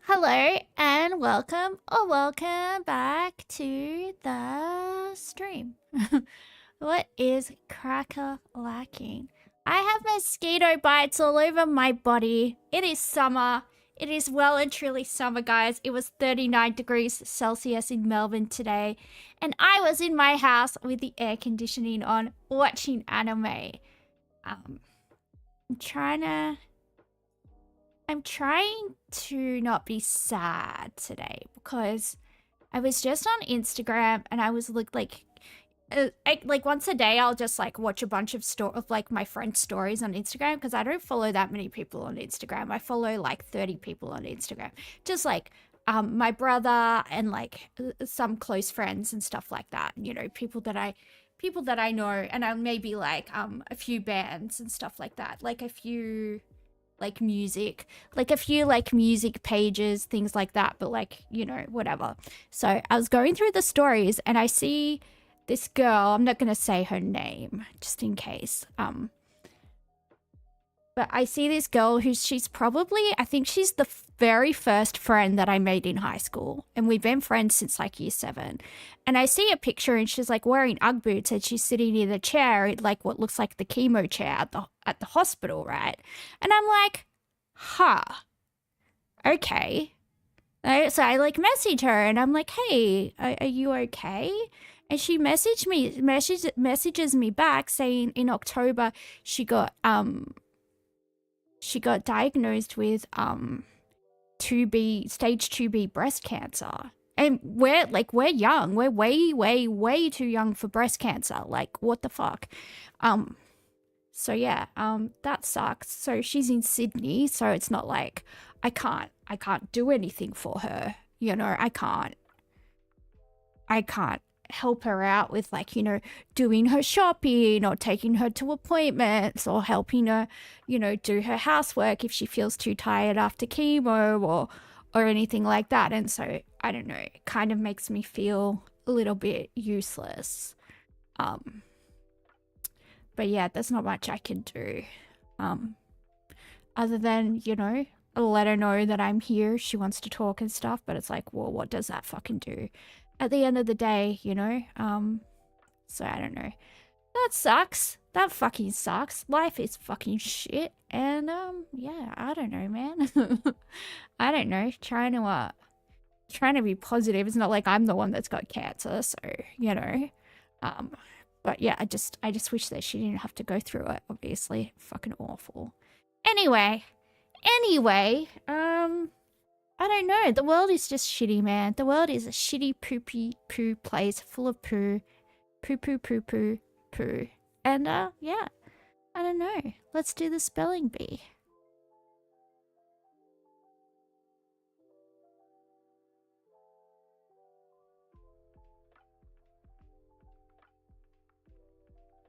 Hello and welcome or welcome back to the stream. What is cracker lacking? I have mosquito bites all over my body. It is summer. It is well and truly summer, guys. It was 39 degrees Celsius in Melbourne today, and I was in my house with the air conditioning on watching anime. I'm trying to not be sad today because I was just on Instagram and I was like once a day I'll just like watch a bunch of my friends' stories on Instagram because I don't follow that many people on Instagram. I follow like 30 people on Instagram. Just like my brother and like some close friends and stuff like that. You know, people that I know, and I maybe like a few bands and stuff like that. Like a few music, like a few like music pages, things like that, but like, you know, whatever. So I was going through the stories and I see this girl, I'm not going to say her name just in case, but I see this girl she's probably, I think she's the very first friend that I made in high school, and we've been friends since like year 7. And I see a picture and she's like wearing Ugg boots and she's sitting in a chair, like what looks like the chemo chair at the hospital, right? And I'm like, huh, okay. So I like message her and I'm like, hey, are you okay? And she messages me back saying in October she got diagnosed with stage 2B breast cancer. And we're young. We're way too young for breast cancer. Like, what the fuck? So yeah, that sucks. So she's in Sydney, so it's not like I can't do anything for her. You know, I can't help her out with like, you know, doing her shopping or taking her to appointments or helping her, you know, do her housework if she feels too tired after chemo or anything like that. And so I don't know, it kind of makes me feel a little bit useless. But yeah, there's not much I can do. Other than, you know, let her know that I'm here. She wants to talk and stuff, but it's like, well, what does that fucking do? At the end of the day, you know? So I don't know. That sucks. That fucking sucks. Life is fucking shit. And, yeah, I don't know, man. I don't know. Trying to be positive. It's not like I'm the one that's got cancer, so, you know. But yeah, I just wish that she didn't have to go through it, obviously. Fucking awful. Anyway, I don't know. The world is just shitty, man. The world is a shitty poopy poo place full of poo. Poo poo poo poo poo. And yeah. I don't know. Let's do the spelling bee.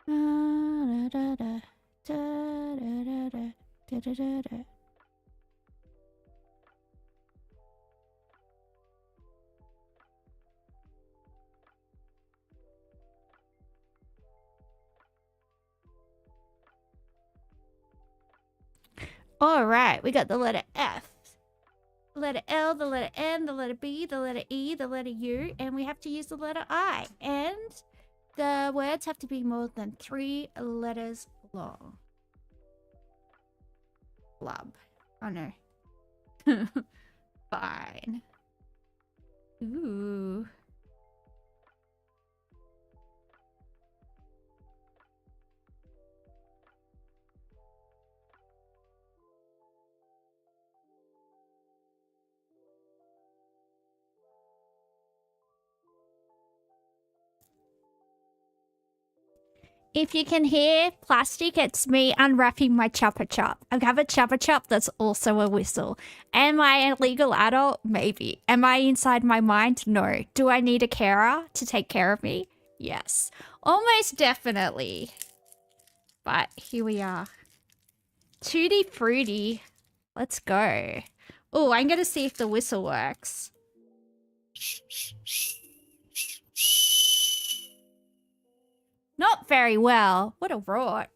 Da, da, da, da, da, da, da, da, da, da. All right, we got the letter F, the letter L, the letter N, the letter B, the letter E, the letter U, and we have to use the letter I. And the words have to be more than 3 letters long. Blub. Oh no. Fine. Ooh. If you can hear plastic, it's me unwrapping my Chupa Chup. I have a Chupa Chup that's also a whistle. Am I a legal adult? Maybe. Am I inside my mind? No. Do I need a carer to take care of me? Yes. Almost definitely. But here we are. Tutti fruity. Let's go. Oh, I'm going to see if the whistle works. Not very well. What a rot.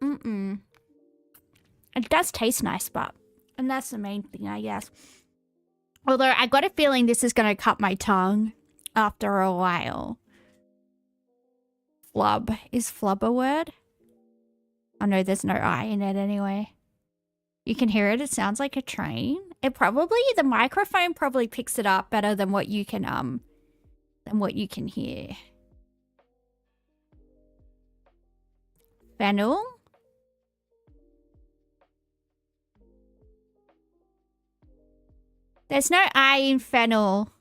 It does taste nice, but... And that's the main thing, I guess. Although I got a feeling this is going to cut my tongue after a while. Flub. Is flub a word? Oh no, there's no I in it anyway. You can hear it. It sounds like a train. The microphone probably picks it up better than what you can hear. Fennel? There's no I in fennel.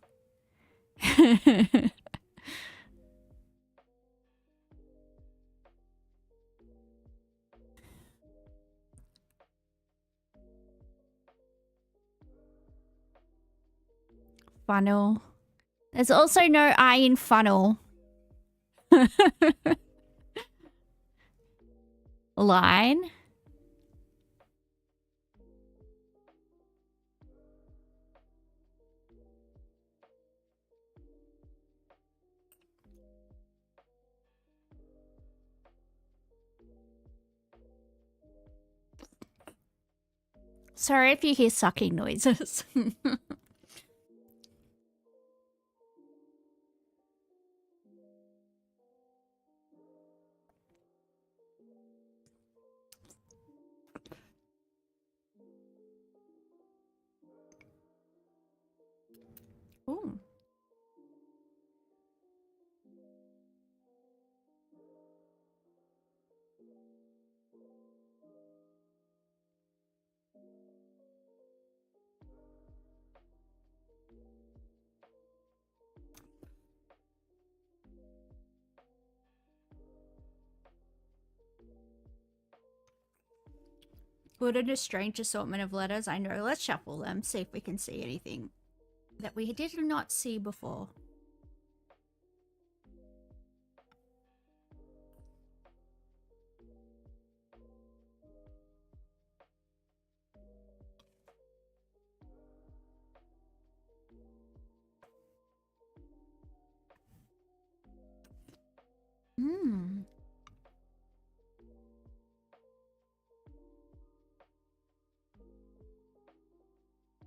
Funnel. There's also no I in funnel. Line. Sorry if you hear sucking noises. Ooh. Put in a strange assortment of letters. I know. Let's shuffle them. See if we can see anything that we did not see before.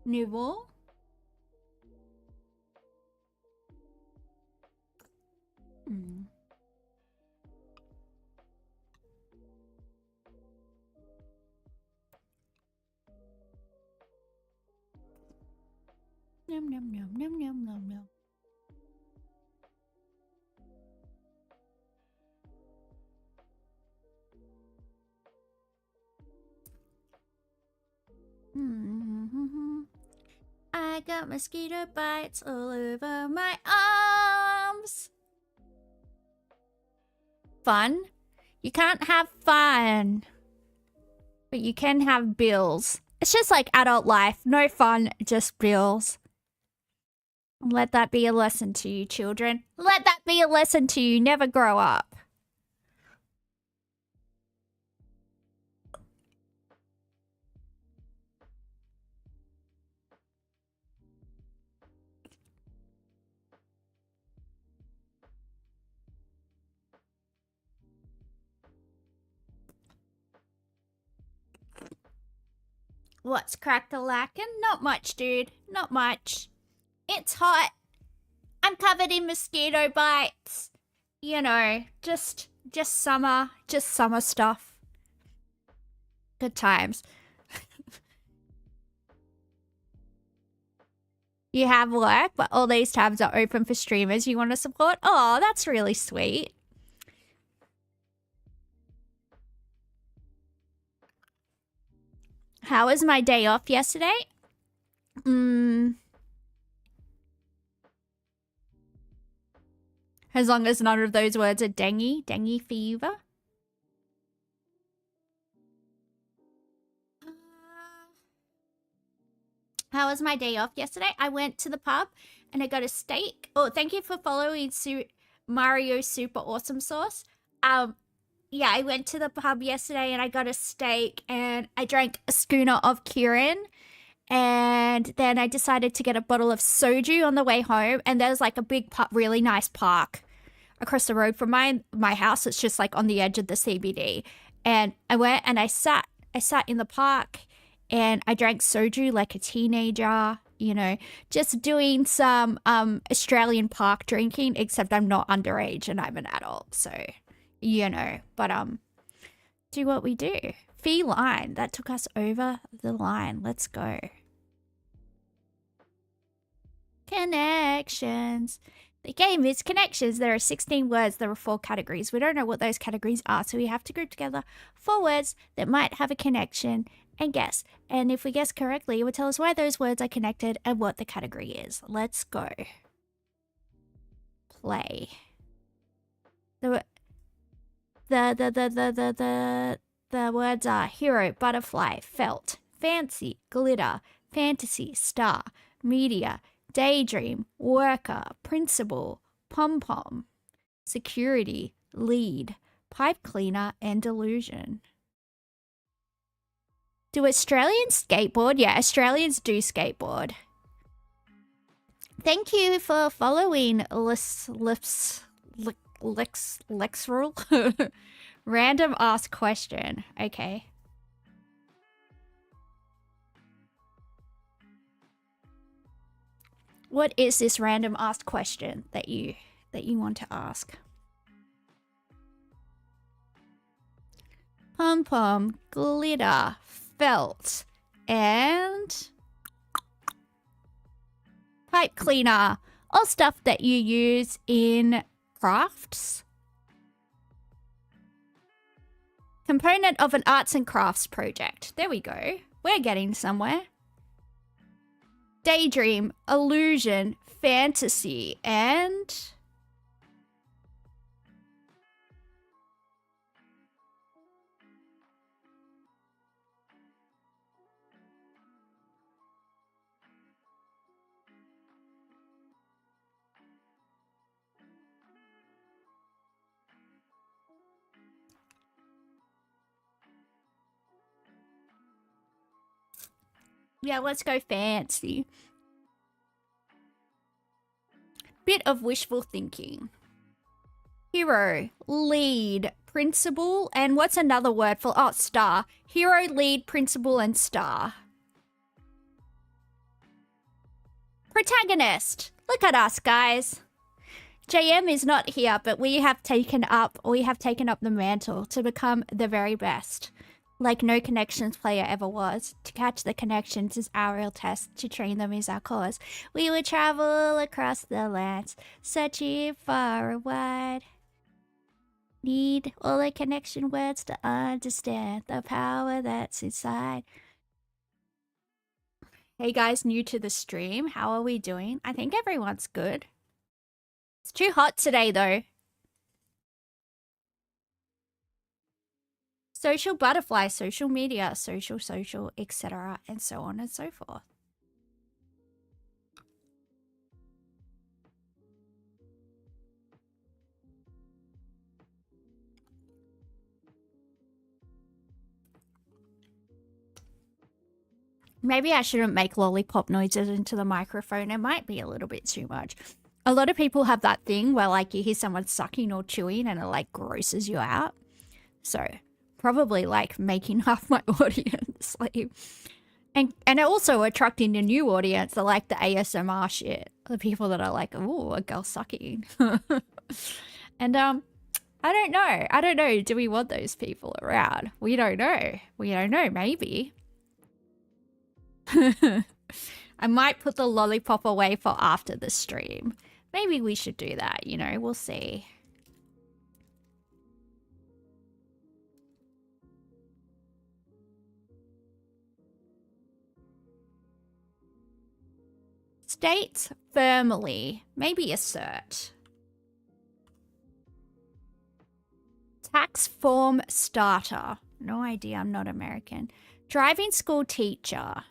Nouveau? Nom nom nom nom nom nom nom. I got mosquito bites all over my arms. Fun? You can't have fun. But you can have bills. It's just like adult life. No fun, just bills. Let that be a lesson to you, children. Let that be a lesson to you. Never grow up. What's crack-a-lackin'? Not much, dude. Not much. It's hot. I'm covered in mosquito bites. You know, just summer stuff. Good times. You have work, but all these tabs are open for streamers you want to support. Oh, that's really sweet. How was my day off yesterday? As long as none of those words are dengue fever. How was my day off yesterday? I went to the pub and I got a steak. Oh, thank you for following Mario Super Awesome Sauce. Yeah, I went to the pub yesterday and I got a steak and I drank a schooner of Kirin. And then I decided to get a bottle of soju on the way home. And there's like a big, really nice park across the road from my house. It's just like on the edge of the CBD. And I went and I sat in the park and I drank soju like a teenager. you know, just doing some Australian park drinking, except I'm not underage and I'm an adult, so you know. But do what we do. Feline, that took us over the line. Let's go. Connections. The game is connections. There are 16 words. There are 4 categories. We don't know what those categories are, so we have to group together 4 words that might have a connection and guess. And if we guess correctly, it will tell us why those words are connected and what the category is. Let's go. Play. The words are hero, butterfly, felt, fancy, glitter, fantasy, star, media, daydream, worker, principal, pom-pom, security, lead, pipe cleaner, and delusion. Do Australians skateboard? Yeah, Australians do skateboard. Thank you for following Lexrel. Random ask question. Okay. What is this random asked question that you want to ask? Pom-pom, glitter, felt, and pipe cleaner. All stuff that you use in crafts. Component of an arts and crafts project. There we go. We're getting somewhere. Daydream, illusion, fantasy, and yeah, let's go fancy. Bit of wishful thinking. Hero, lead, principal, and what's another word for, oh, star. Hero, lead, principal, and star. Protagonist. Look at us, guys. JM is not here, but we have taken up the mantle to become the very best. Like no connections player ever was. To catch the connections is our real test. To train them is our cause. We would travel across the lands, searching far and wide. Need all the connection words to understand the power that's inside. Hey guys, new to the stream. How are we doing? I think everyone's good. It's too hot today though. Social butterfly, social media, social, etc., and so on and so forth. Maybe I shouldn't make lollipop noises into the microphone. It might be a little bit too much. A lot of people have that thing where like you hear someone sucking or chewing and it like grosses you out. So probably like making half my audience like, and also attracting a new audience that like the ASMR shit, the people that are like, oh, a girl sucking. And I don't know, do we want those people around? We don't know, maybe. I might put the lollipop away for after the stream. Maybe we should do that, you know, we'll see. State firmly. Maybe assert. Tax form starter. No idea, I'm not American. Driving school teacher.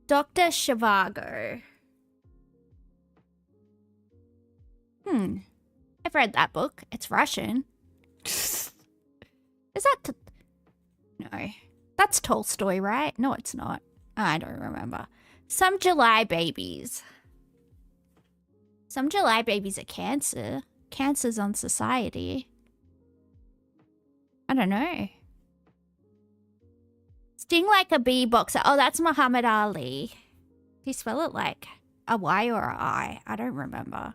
Dr. Zhivago. I've read that book. It's Russian. Is that... No. That's Tolstoy, right? No, it's not. I don't remember. Some July babies. Some July babies are cancer. Cancer's on society. I don't know. Sting like a bee boxer. Oh, that's Muhammad Ali. Do you spell it like a Y or a I? I don't remember.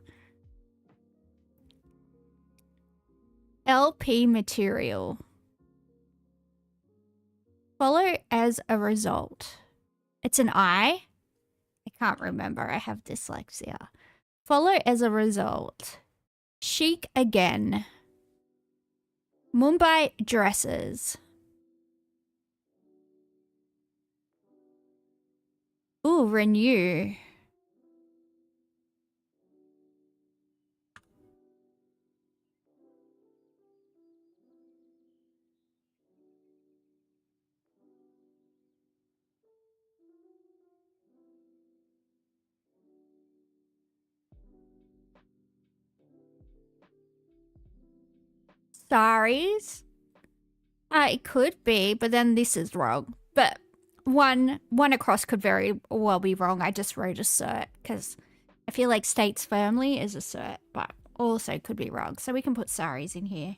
LP material. Follow as a result. It's an I? I can't remember. I have dyslexia. Follow as a result. Chic again. Mumbai dresses. Ooh, renew. Saris? It could be, but then this is wrong. But one across could very well be wrong. I just wrote assert because I feel like states firmly is assert, but also could be wrong. So we can put saris in here.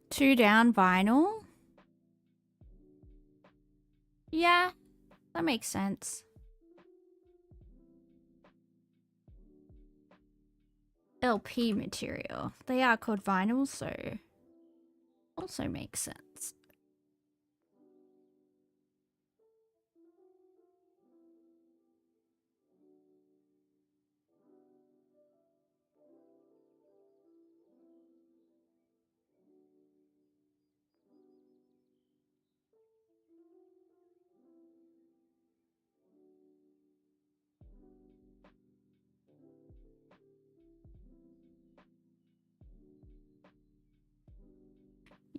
Two down vinyl. Yeah, that makes sense. LP material. They are called vinyl, so also makes sense.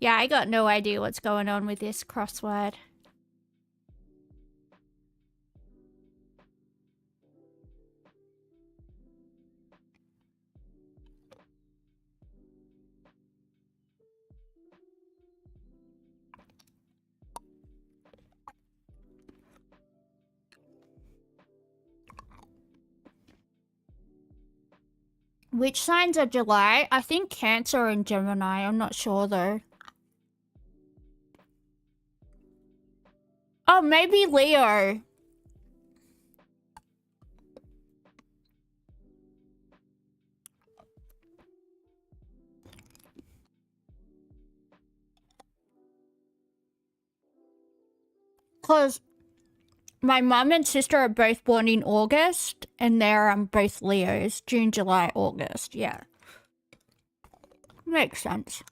Yeah, I got no idea what's going on with this crossword. Which signs are July? I think Cancer and Gemini. I'm not sure though. Oh, maybe Leo. Because my mum and sister are both born in August, and they're both Leos. June, July, August. Yeah. Makes sense.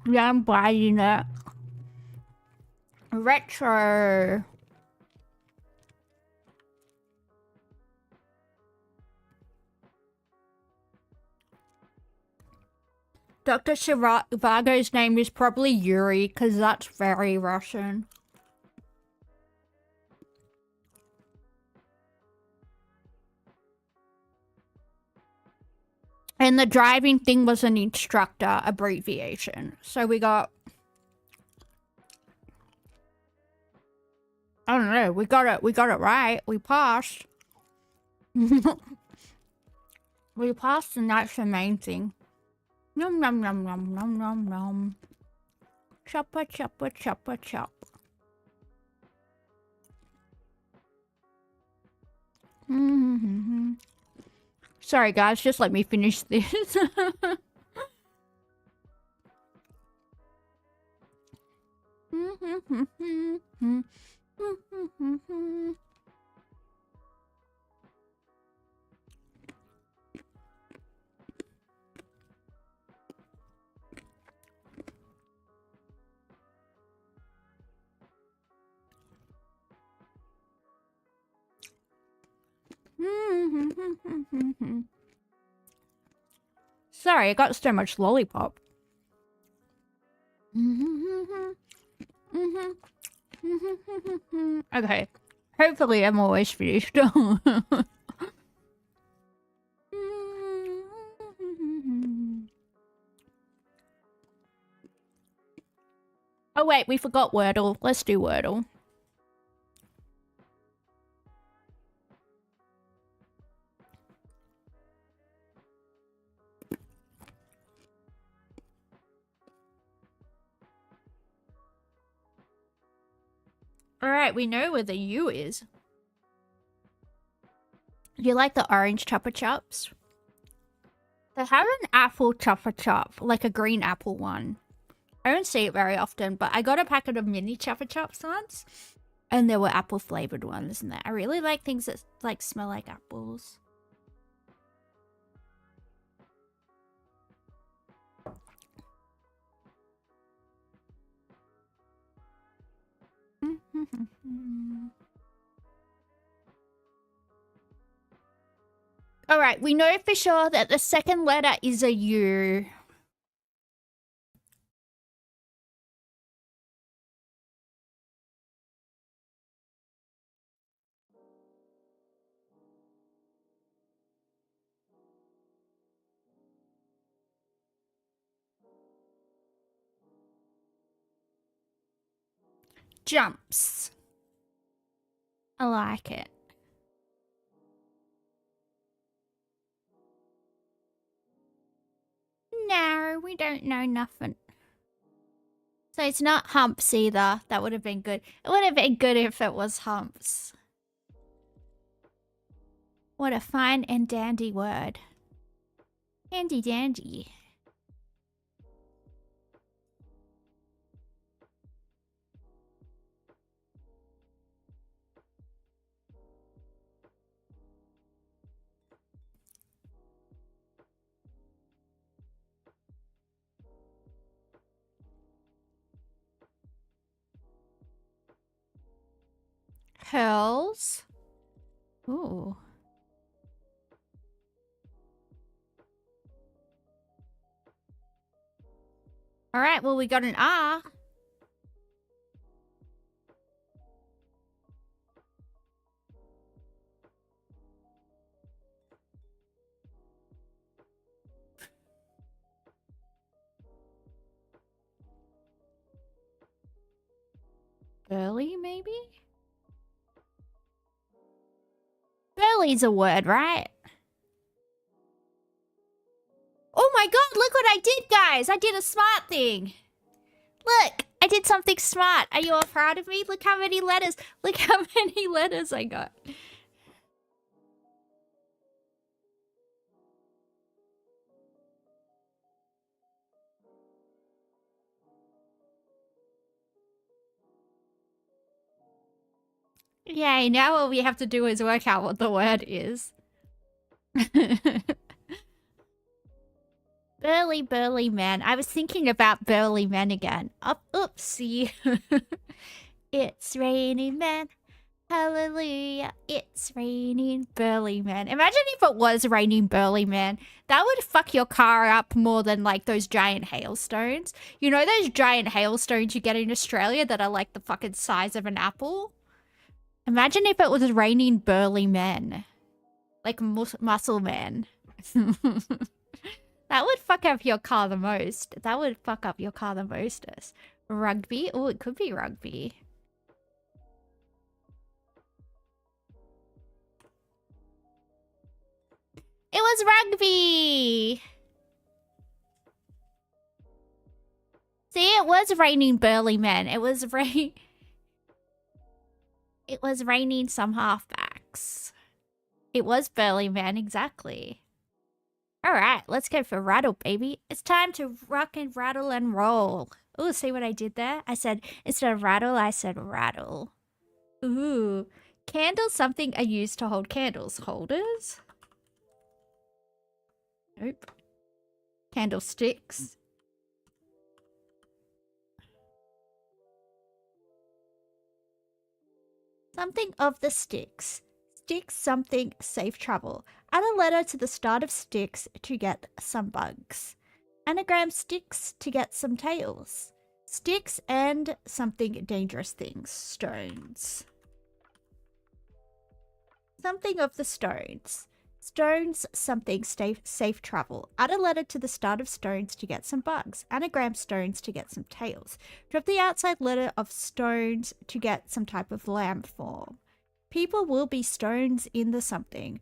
Yeah, I'm buying it. Retro. Dr. Shivago's name is probably Yuri, because that's very Russian. And the driving thing was an instructor abbreviation. So we got... I don't know. We got it right. We passed. We passed, and that's the main thing. Nom nom nom nom nom nom nom. Choppa choppa choppa chop. Sorry guys, just let me finish this. Sorry, I got so much lollipop. Okay. Hopefully I'm always finished. Oh wait, we forgot Wordle. Let's do Wordle. Alright, we know where the U is. Do you like the orange Chupa Chups? They have an apple Chupa Chup, like a green apple one. I don't see it very often, but I got a packet of mini Chupa Chups once, and there were apple flavored ones in there. I really like things that like smell like apples. Alright, we know for sure that the second letter is a U. Jumps. I like it. No, we don't know nothing. So it's not humps either. That would have been good. It would have been good if it was humps. What a fine and dandy word. Handy dandy. Curls. Ooh. Alright, well we got an R. Burly, maybe? Burly's a word, right? Oh my god, look what I did, guys! I did a smart thing! Look! I did something smart! Are you all proud of me? Look how many letters! Look how many letters I got! Yay, now all we have to do is work out what the word is. Burly, burly man. I was thinking about burly men again. Oopsie. It's raining men. Hallelujah. It's raining burly men. Imagine if it was raining burly men. That would fuck your car up more than like those giant hailstones. You know those giant hailstones you get in Australia that are like the fucking size of an apple? Imagine if it was raining burly men. Like muscle men. That would fuck up your car the most. That would fuck up your car the mostest. Rugby? Oh, it could be rugby. It was rugby! See, it was raining burly men. It was It was raining some halfbacks. It was burly men, exactly. Alright, let's go for rattle, baby. It's time to rock and rattle and roll. Ooh, see what I did there? I said, instead of rattle, I said rattle. Ooh. Candles, something are used to hold candles. Holders? Nope. Candlesticks. Something of the sticks. Sticks something safe travel. Add a letter to the start of sticks to get some bugs. Anagram sticks to get some tails. Sticks and something dangerous things. Stones. Something of the stones. Stones something safe travel. Add a letter to the start of stones to get some bugs. Anagram stones to get some tails. Drop the outside letter of stones to get some type of landform. People will be stones in the something.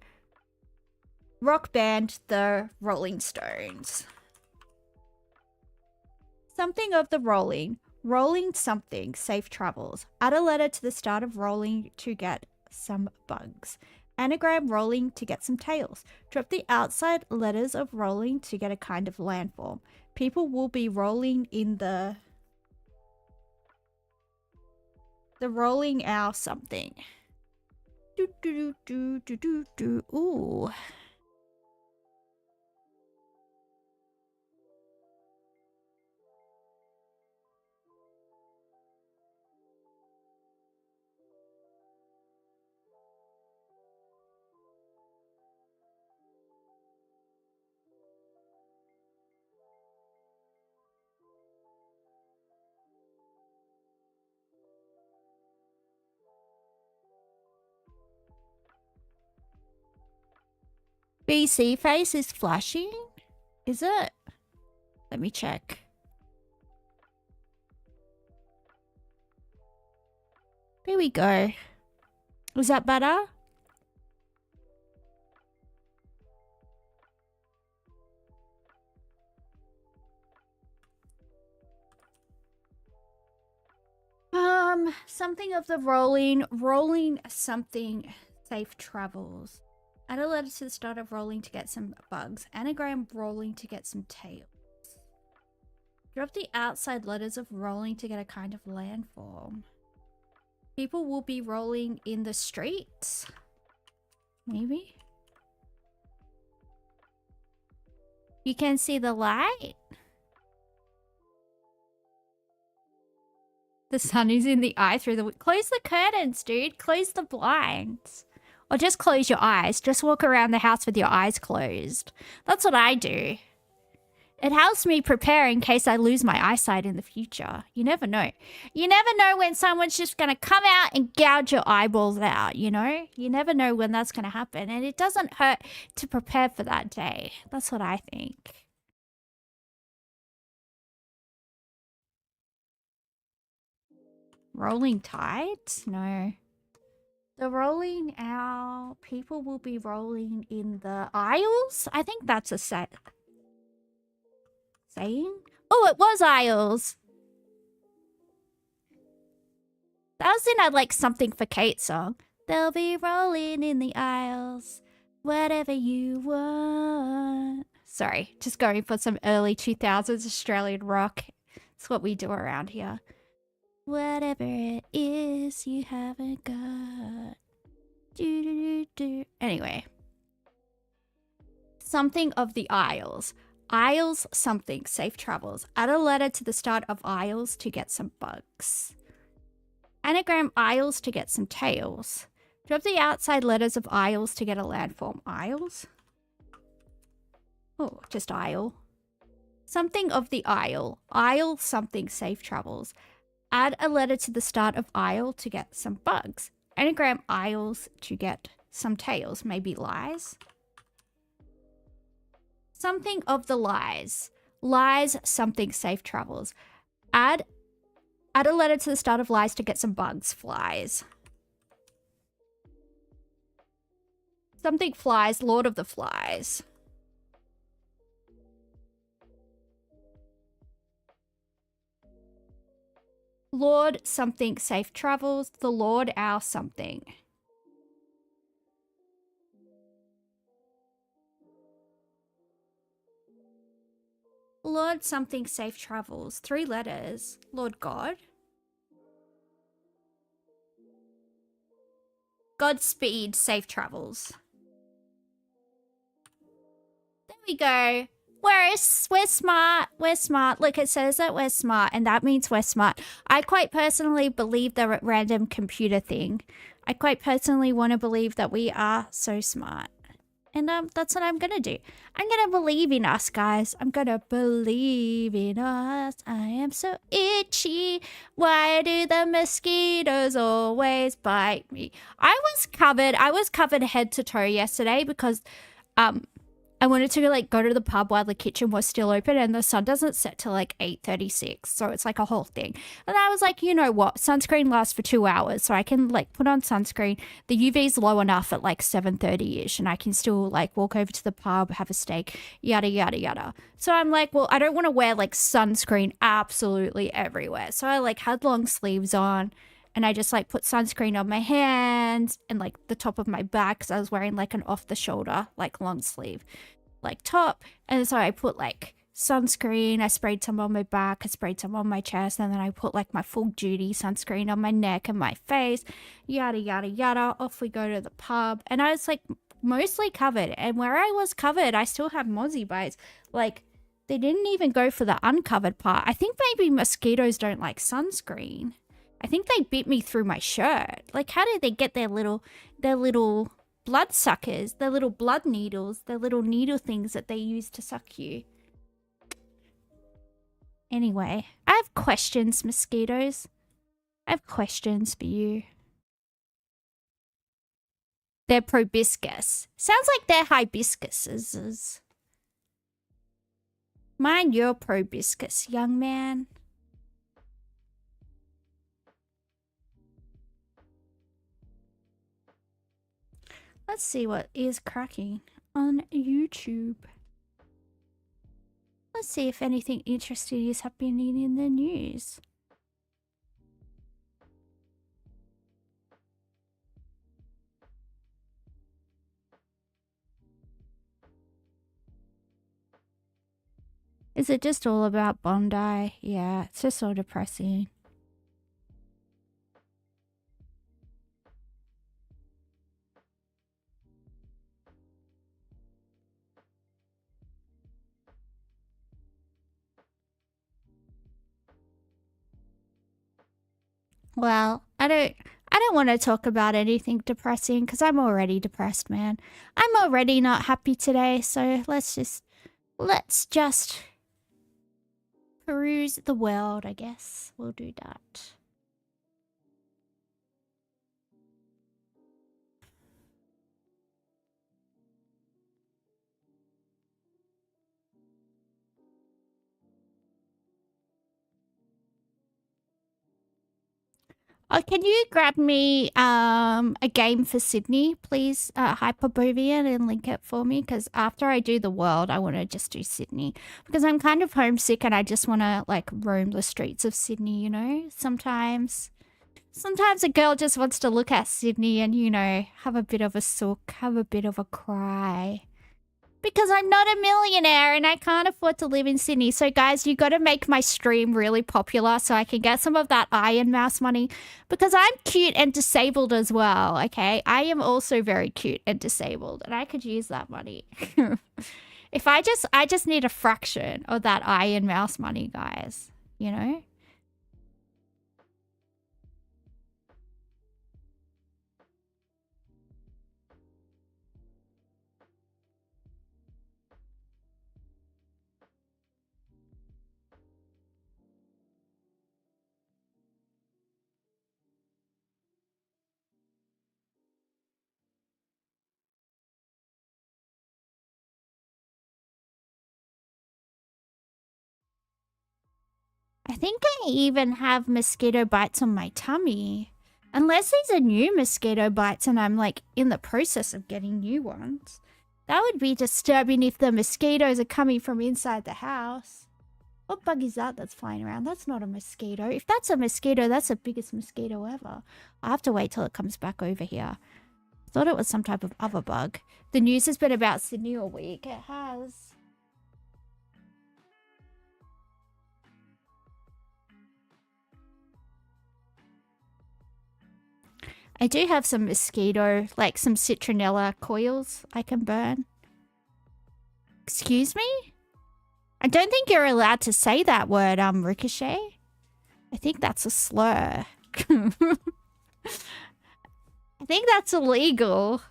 Rock band, the Rolling Stones. Something of the rolling. Rolling something, safe travels. Add a letter to the start of rolling to get some bugs. Anagram rolling to get some tails. Drop the outside letters of rolling to get a kind of landform. People will be rolling in the rolling owl something. Do do do do do do. Ooh. BC face is flashing? Is it? Let me check. There we go. Was that better? Something of the rolling something safe travels. Add a letter to the start of rolling to get some bugs. Anagram rolling to get some tails. Drop the outside letters of rolling to get a kind of landform. People will be rolling in the streets. Maybe. You can see the light. The sun is in the eye through the... Close the curtains, dude. Close the blinds. Or just close your eyes. Just walk around the house with your eyes closed. That's what I do. It helps me prepare in case I lose my eyesight in the future. You never know. You never know when someone's just going to come out and gouge your eyeballs out, you know? You never know when that's going to happen. And it doesn't hurt to prepare for that day. That's what I think. Rolling tides? No. The rolling owl. People will be rolling in the aisles? I think that's a saying. Oh, it was aisles. That was in a like something for Kate song. They'll be rolling in the aisles. Whatever you want. Sorry, just going for some early 2000s Australian rock. It's what we do around here. Whatever it is you haven't got. Do, do, do, do. Anyway. Something of the aisles. Aisles something. Safe travels. Add a letter to the start of aisles to get some bugs. Anagram aisles to get some tails. Drop the outside letters of aisles to get a landform. Aisles? Oh, just aisle. Something of the aisle. Aisle something. Safe travels. Add a letter to the start of aisle to get some bugs. Anagram aisles to get some tails. Maybe lies. Something of the lies. Lies something safe travels. Add a letter to the start of lies to get some bugs. Flies. Something flies. Lord of the Flies. Lord something safe travels. The Lord owl something. Lord something safe travels. 3 letters. Lord God. Godspeed safe travels. There we go. We're smart. We're smart. Look, it says that we're smart, and that means we're smart. I quite personally believe the random computer thing. I quite personally want to believe that we are so smart. And that's what I'm going to do. I'm going to believe in us, guys. I'm going to believe in us. I am so itchy. Why do the mosquitoes always bite me? I was covered head to toe yesterday because I wanted to like go to the pub while the kitchen was still open, and the sun doesn't set till like 8:36, so it's like a whole thing. And I was like, you know what, sunscreen lasts for 2 hours, so I can like put on sunscreen. The UV's low enough at like 7:30ish, and I can still like walk over to the pub, have a steak, yada yada yada. So I'm like, well, I don't want to wear like sunscreen absolutely everywhere, so I like had long sleeves on. And I just like put sunscreen on my hands and like the top of my back because I was wearing like an off the shoulder, like long sleeve, like top. And so I put like sunscreen. I sprayed some on my back. I sprayed some on my chest. And then I put like my full duty sunscreen on my neck and my face, yada, yada, yada. Off we go to the pub. And I was like mostly covered. And where I was covered, I still have mozzie bites. Like they didn't even go for the uncovered part. I think maybe mosquitoes don't like sunscreen. I think they bit me through my shirt. Like, how did they get their little blood suckers, their little blood needles, their little needle things that they use to suck you? Anyway, I have questions, mosquitoes. I have questions for you. They're proboscis. Sounds like they're hibiscuses. Mind your proboscis, young man. Let's see what is cracking on YouTube. Let's see if anything interesting is happening in the news. Is it just all about Bondi? Yeah, it's just so depressing. Well, I don't want to talk about anything depressing because I'm already depressed, man. I'm already not happy today, so let's just peruse the world, I guess. We'll do that. Oh, can you grab me a game for Sydney, please, Hyperbovian, and link it for me? Because after I do the world, I want to just do Sydney. Because I'm kind of homesick and I just want to, like, roam the streets of Sydney, you know? Sometimes a girl just wants to look at Sydney and, you know, have a bit of a sook, have a bit of a cry. Because I'm not a millionaire and I can't afford to live in Sydney. So, guys, you got to make my stream really popular so I can get some of that Iron Mouse money. Because I'm cute and disabled as well, okay? I am also very cute and disabled. And I could use that money. If I just need a fraction of that Iron Mouse money, guys. You know? I think I even have mosquito bites on my tummy. Unless these are new mosquito bites and I'm like in the process of getting new ones. That would be disturbing if the mosquitoes are coming from inside the house. What bug is that that's flying around? That's not a mosquito. If that's a mosquito, that's the biggest mosquito ever. I have to wait till it comes back over here. I thought it was some type of other bug. The news has been about Sydney all week. It has. I do have some mosquito, like some citronella coils I can burn. Excuse me? I don't think you're allowed to say that word, Ricochet. I think that's a slur. I think that's illegal.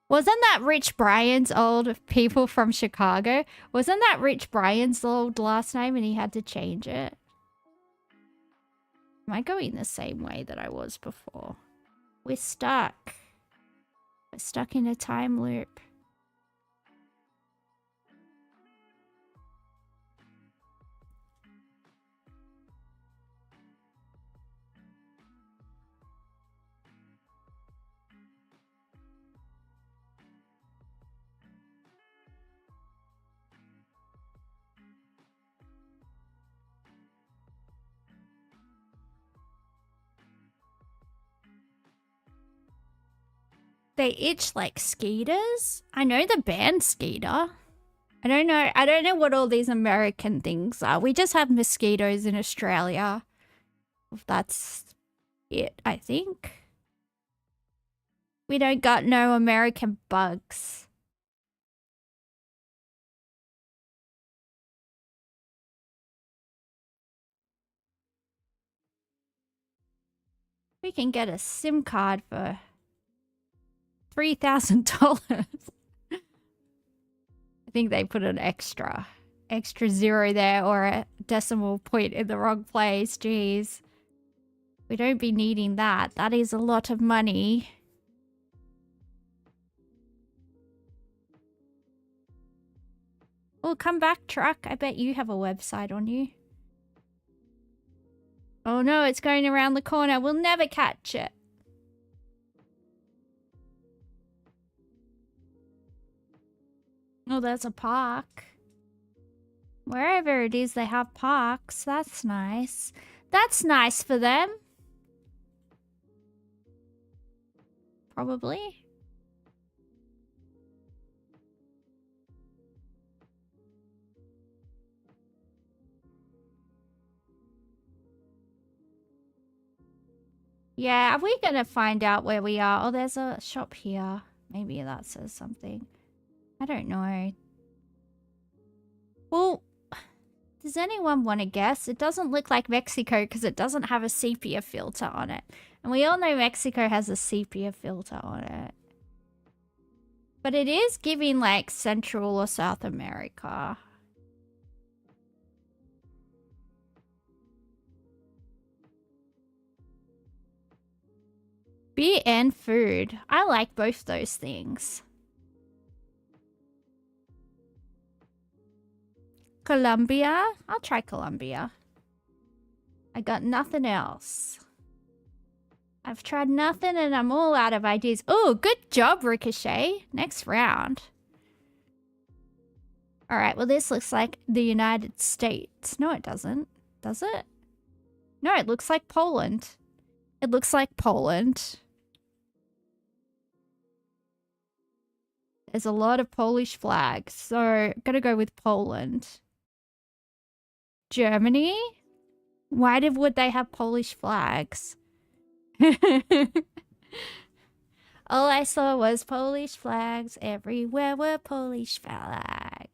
Wasn't that Rich Brian's old people from Chicago? Wasn't that Rich Brian's old last name and he had to change it? Am I going the same way that I was before? We're stuck. We're stuck in a time loop. They itch like skeeters? I know the band Skeeter. I don't know what all these American things are. We just have mosquitoes in Australia. That's it, I think. We don't got no American bugs. We can get a SIM card for $3,000. I think they put an extra zero there or a decimal point in the wrong place. Jeez. We don't be needing that. That is a lot of money. Oh, come back, truck. I bet you have a website on you. Oh no, it's going around the corner. We'll never catch it. Oh, there's a park. Wherever it is, they have parks. That's nice. That's nice for them. Probably. Yeah, are we gonna find out where we are? Oh, there's a shop here. Maybe that says something. I don't know. Well, does anyone want to guess? It doesn't look like Mexico because it doesn't have a sepia filter on it. And we all know Mexico has a sepia filter on it. But it is giving like Central or South America. Beer and food. I like both those things. Colombia? I'll try Colombia. I got nothing else. I've tried nothing and I'm all out of ideas. Oh, good job, Ricochet. Next round. Alright, well this looks like the United States. No, it doesn't. Does it? No, it looks like Poland. It looks like Poland. There's a lot of Polish flags, so I'm gonna go with Poland. Germany? Why would they have Polish flags? All I saw was Polish flags. Everywhere were Polish flags.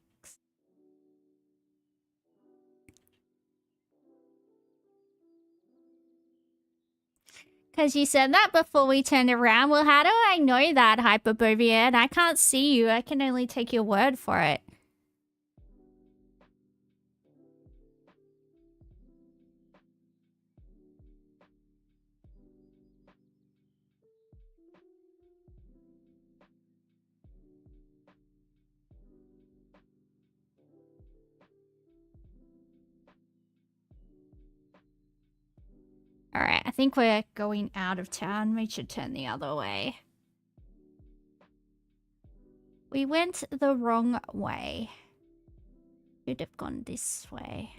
Because you said that before we turned around. Well, how do I know that, Hyperbovian? I can't see you. I can only take your word for it. Alright, I think we're going out of town. We should turn the other way. We went the wrong way. Should have gone this way.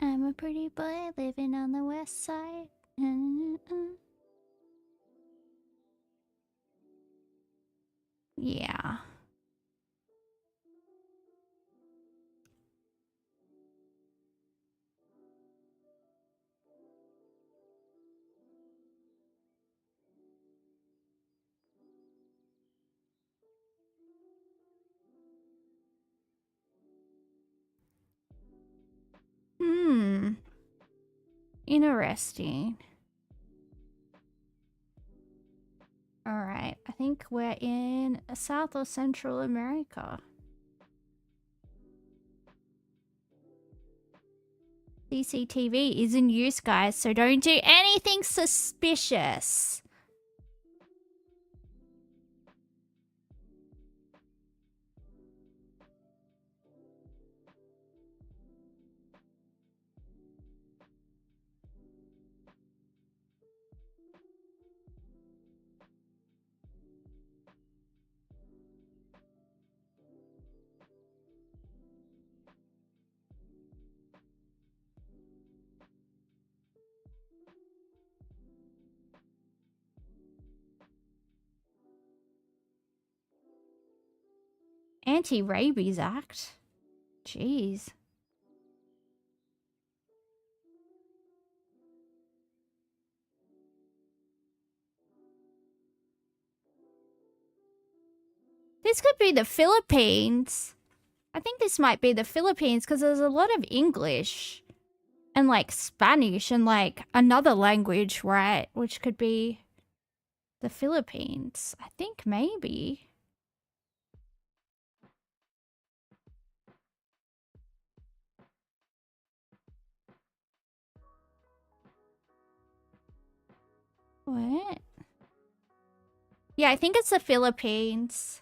I'm a pretty boy living on the west side. Yeah. Interesting. Alright, I think we're in South or Central America. CCTV is in use, guys, so don't do anything suspicious. Anti-Rabies Act? Jeez. This could be the Philippines. I think this might be the Philippines because there's a lot of English and like Spanish and like another language, right? Which could be the Philippines. I think maybe. What? Yeah, I think it's the Philippines.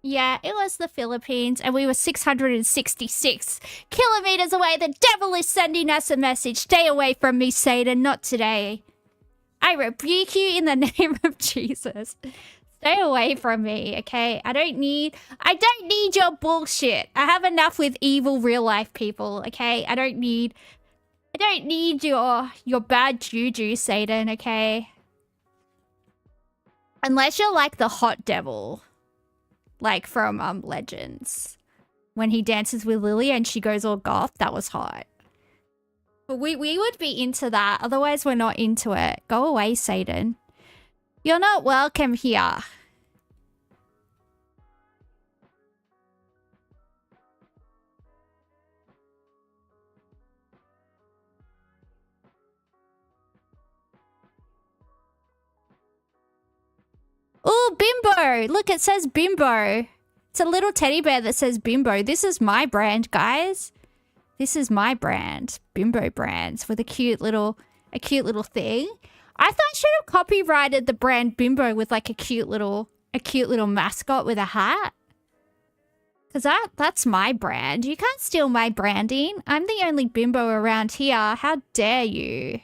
Yeah, it was the Philippines, and we were 666 kilometers away. The devil is sending us a message. Stay away from me, Satan. Not today. I rebuke you in the name of Jesus. Stay away from me, okay? I don't need your bullshit. I have enough with evil real life people, okay? I don't need your bad juju, Satan, okay? Unless you're like the hot devil. Like from Legends. When he dances with Lily and she goes all goth, that was hot. But we would be into that. Otherwise, we're not into it. Go away, Satan. You're not welcome here. Oh, Bimbo! Look, it says Bimbo. It's a little teddy bear that says Bimbo. This is my brand, guys. This is my brand. Bimbo Brands with a cute little thing. I thought I should have copyrighted the brand Bimbo with like a cute little mascot with a hat. Cause that's my brand. You can't steal my branding. I'm the only bimbo around here. How dare you?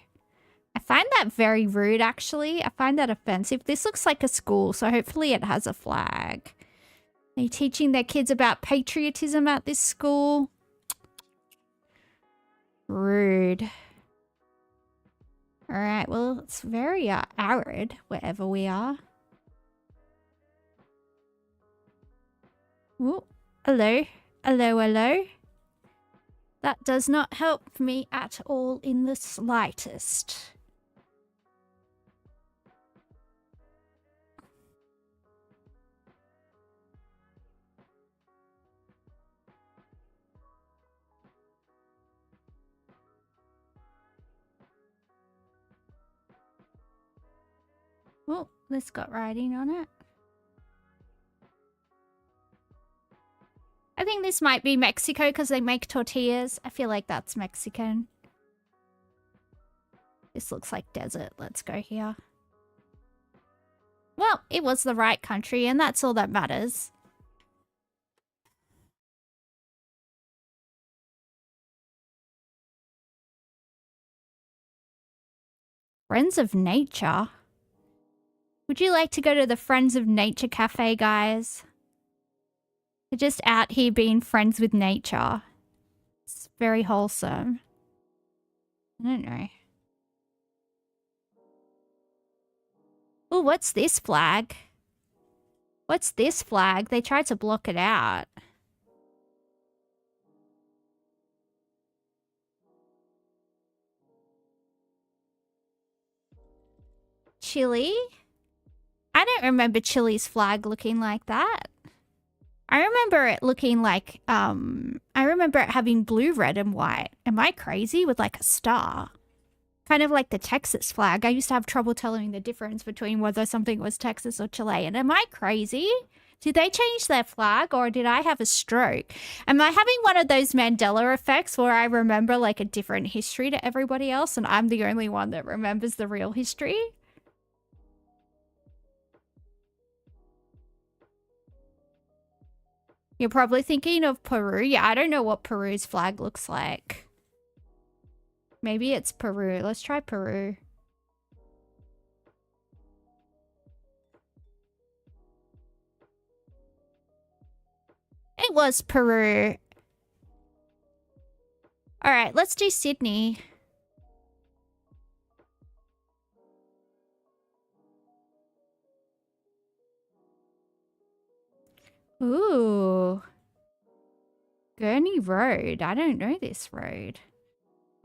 I find that very rude, actually. I find that offensive. This looks like a school, so hopefully it has a flag. Are you teaching their kids about patriotism at this school? Rude. Alright, well, it's very arid wherever we are. Ooh, hello. Hello, hello. That does not help me at all in the slightest. Oh, this got writing on it. I think this might be Mexico because they make tortillas. I feel like that's Mexican. This looks like desert. Let's go here. Well, it was the right country and that's all that matters. Friends of Nature? Would you like to go to the Friends of Nature cafe, guys? They're just out here being friends with nature. It's very wholesome. I don't know. Oh, what's this flag? What's this flag? They tried to block it out. Chile? I don't remember Chile's flag looking like that. I remember it looking like, I remember it having blue, red, and white. Am I crazy? With like a star. Kind of like the Texas flag. I used to have trouble telling the difference between whether something was Texas or Chilean. Am I crazy? Did they change their flag or did I have a stroke? Am I having one of those Mandela effects where I remember like a different history to everybody else and I'm the only one that remembers the real history? You're probably thinking of Peru. Yeah, I don't know what Peru's flag looks like. Maybe it's Peru. Let's try Peru. It was Peru. All right, let's do Sydney. Ooh. Gurney Road. I don't know this road.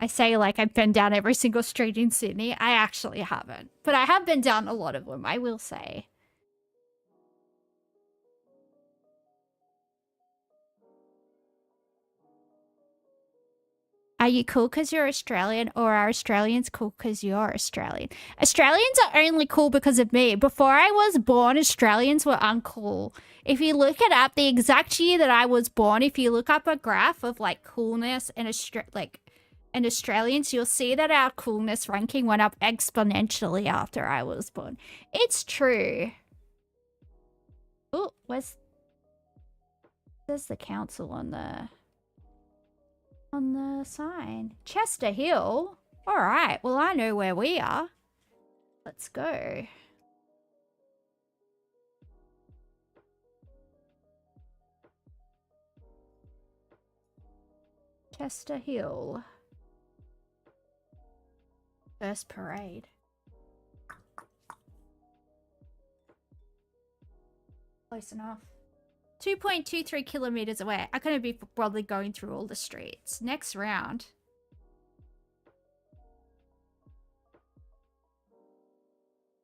I say like I've been down every single street in Sydney. I actually haven't. But I have been down a lot of them, I will say. Are you cool because you're Australian, or are Australians cool because you're Australian? Australians are only cool because of me. Before I was born, Australians were uncool. If you look it up, the exact year that I was born, if you look up a graph of like coolness and Australians, you'll see that our coolness ranking went up exponentially after I was born. It's true. Oh, there's the council on the sign. Chester Hill. All right. Well, I know where we are. Let's go. Chester Hill. First parade. Close enough. 2.23 kilometers away. I couldn't be probably going through all the streets. Next round.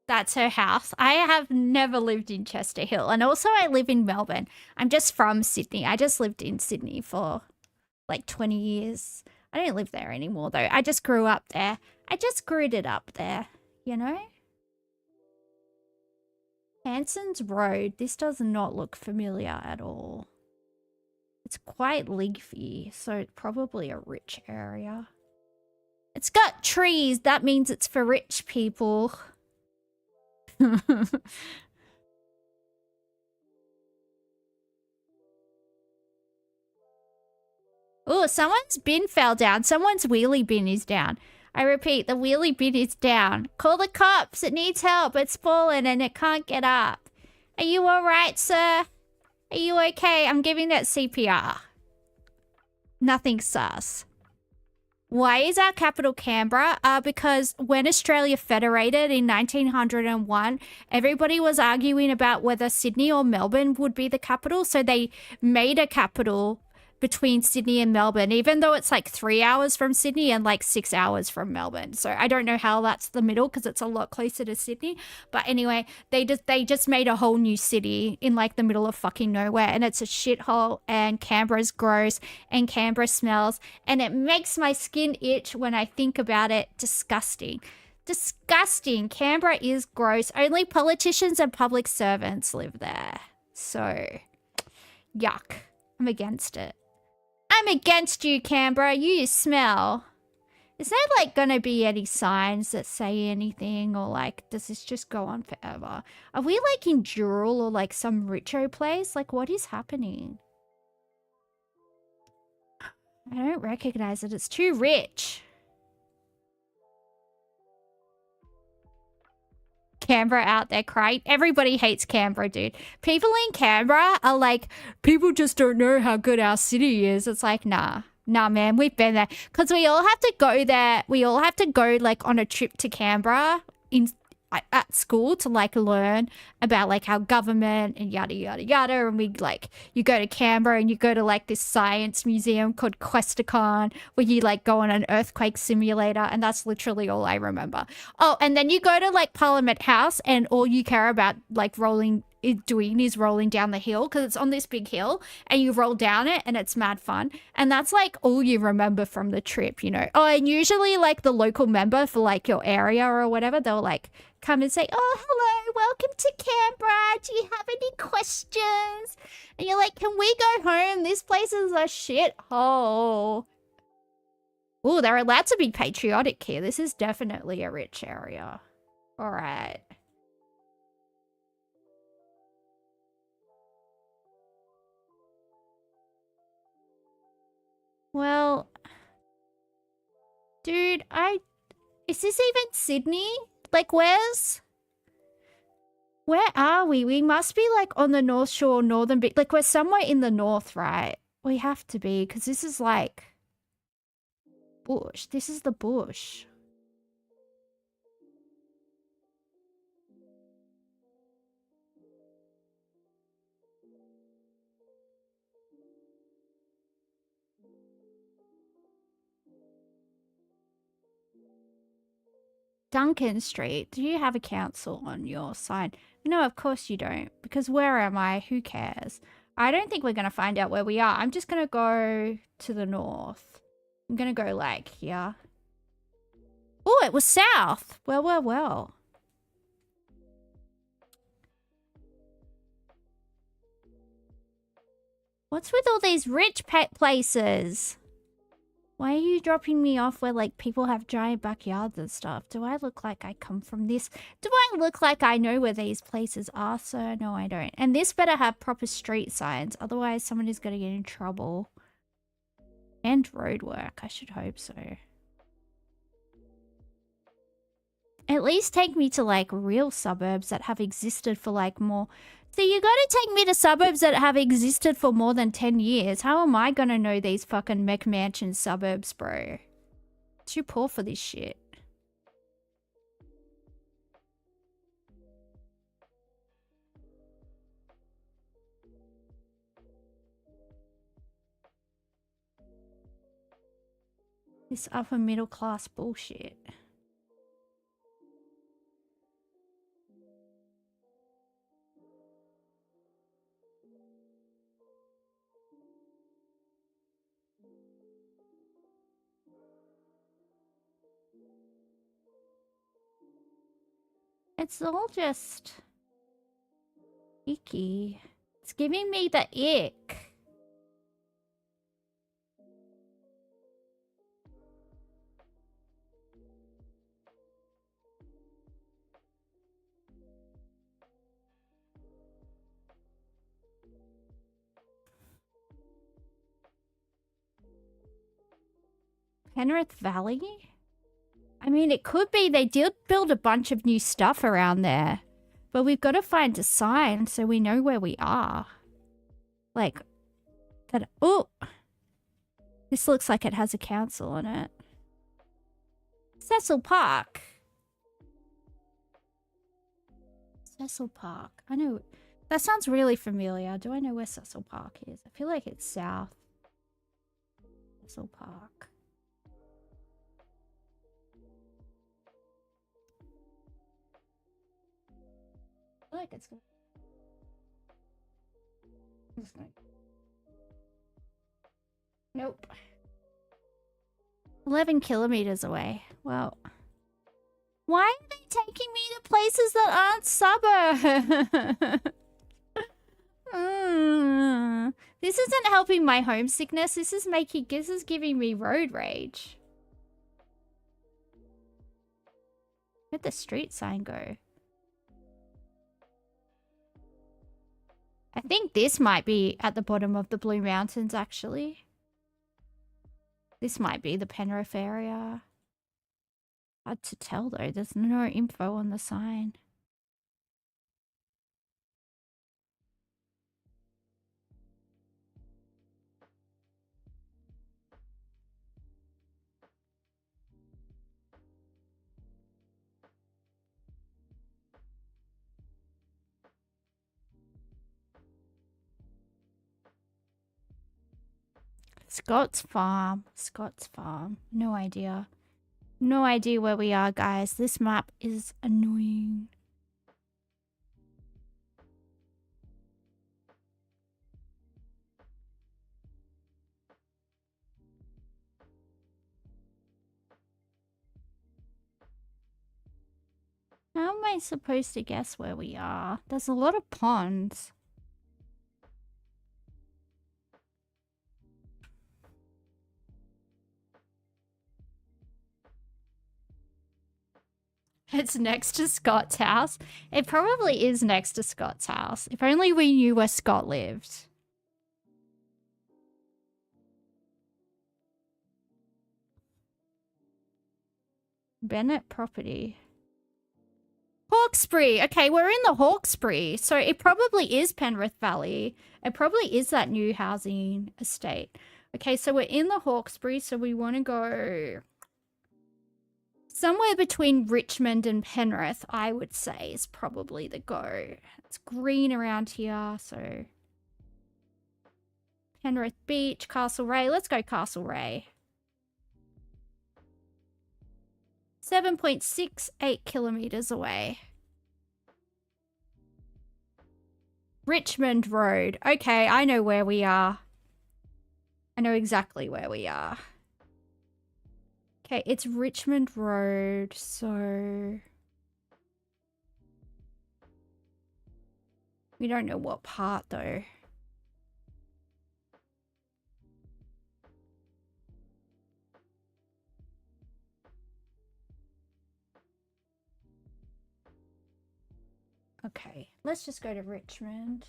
That's her house. I have never lived in Chester Hill. And also I live in Melbourne. I'm just from Sydney. I just lived in Sydney for like 20 years. I don't live there anymore though. I just grew up there. I just grew it up there, you know? Hanson's Road. This does not look familiar at all. It's quite leafy, so it's probably a rich area. It's got trees. That means it's for rich people. Oh, someone's bin fell down. Someone's wheelie bin is down. I repeat, the wheelie bin is down. Call the cops. It needs help. It's fallen and it can't get up. Are you all right, sir? Are you okay? I'm giving that CPR. Nothing sus. Why is our capital Canberra? Because when Australia federated in 1901, everybody was arguing about whether Sydney or Melbourne would be the capital. So they made a capital between Sydney and Melbourne, even though it's like 3 hours from Sydney and like 6 hours from Melbourne. So I don't know how that's the middle because it's a lot closer to Sydney. But anyway, they just made a whole new city in like the middle of fucking nowhere, and it's a shithole, and Canberra's gross, and Canberra smells, and it makes my skin itch when I think about it. Disgusting. Disgusting. Canberra is gross. Only politicians and public servants live there. So, yuck. I'm against it. I'm against you, Canberra. You smell. Is there, like, gonna be any signs that say anything? Or, like, does this just go on forever? Are we, like, in Dural or, like, some richo place? Like, what is happening? I don't recognize it. It's too rich. Canberra out there crying. Everybody hates Canberra, dude. People in Canberra are like, people just don't know how good our city is. It's like, nah, man, we've been there. Because we all have to go there. We all have to go like on a trip to Canberra at school to like learn about like our government and yada yada yada. And we like, you go to Canberra and you go to like this science museum called Questacon where you like go on an earthquake simulator, and that's literally all I remember. Oh, and then you go to like Parliament House and all you care about like doing is rolling down the hill because it's on this big hill and you roll down it and it's mad fun. And that's like all you remember from the trip, you know. Oh, and usually like the local member for like your area or whatever, they'll like come and say, oh, hello, welcome to Canberra. Do you have any questions? And you're like, can we go home? This place is a shithole. Oh, they're allowed to be patriotic here. This is definitely a rich area. All right. Well, dude, is this even Sydney? Like, where are we? We must be like on the North Shore, Northern Beach. Like, we're somewhere in the north, right? We have to be, because this is like bush. This is the bush. Duncan Street. Do you have a council on your side? No, of course you don't. Because where am I? Who cares? I don't think we're going to find out where we are. I'm just going to go to the north. I'm going to go like here. Oh, it was south. Well, well, well. What's with all these rich pet places? Why are you dropping me off where, like, people have giant backyards and stuff? Do I look like I come from this? Do I look like I know where these places are, sir? No, I don't. And this better have proper street signs. Otherwise, someone is going to get in trouble. And road work. I should hope so. At least take me to, like, real suburbs that have existed for, like, more... So you gotta take me to suburbs that have existed for more than 10 years. How am I gonna know these fucking McMansion suburbs, bro? Too poor for this shit. This upper middle class bullshit. It's all just icky. It's giving me the ick. Penrith Valley? I mean, it could be they did build a bunch of new stuff around there. But we've got to find a sign so we know where we are. Like, that... Oh! This looks like it has a council on it. Cecil Park. Cecil Park. I know... That sounds really familiar. Do I know where Cecil Park is? I feel like it's south. Cecil Park. I feel like it's gonna... Nope. 11 kilometers away. Well... Why are they taking me to places that aren't suburbs? This isn't helping my homesickness. This is giving me road rage. Where'd the street sign go? I think this might be at the bottom of the Blue Mountains, actually. This might be the Penrith area. Hard to tell, though. There's no info on the sign. Scott's Farm. Scott's Farm. No idea. No idea where we are, guys. This map is annoying. How am I supposed to guess where we are? There's a lot of ponds. It's next to Scott's house. It probably is next to Scott's house. If only we knew where Scott lived. Bennett property. Hawkesbury. Okay, we're in the Hawkesbury. So it probably is Penrith Valley. It probably is that new housing estate. Okay, so we're in the Hawkesbury, so we want to go somewhere between Richmond and Penrith, I would say, is probably the go. It's green around here, so Penrith Beach, Castlereagh. Let's go Castlereagh. 7.68 kilometers away. Richmond Road. Okay, I know where we are. I know exactly where we are. Okay, it's Richmond Road, so we don't know what part though. Okay, let's just go to Richmond.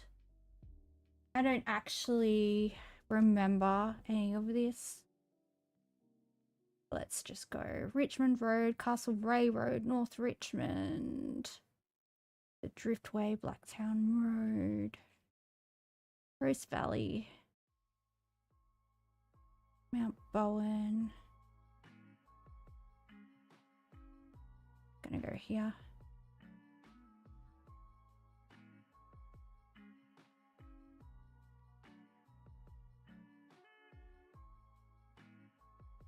I don't actually remember any of this. Let's just go Richmond Road, Castlereagh Road, North Richmond, the Driftway, Blacktown Road, Rose Valley, Mount Bowen. Gonna go here.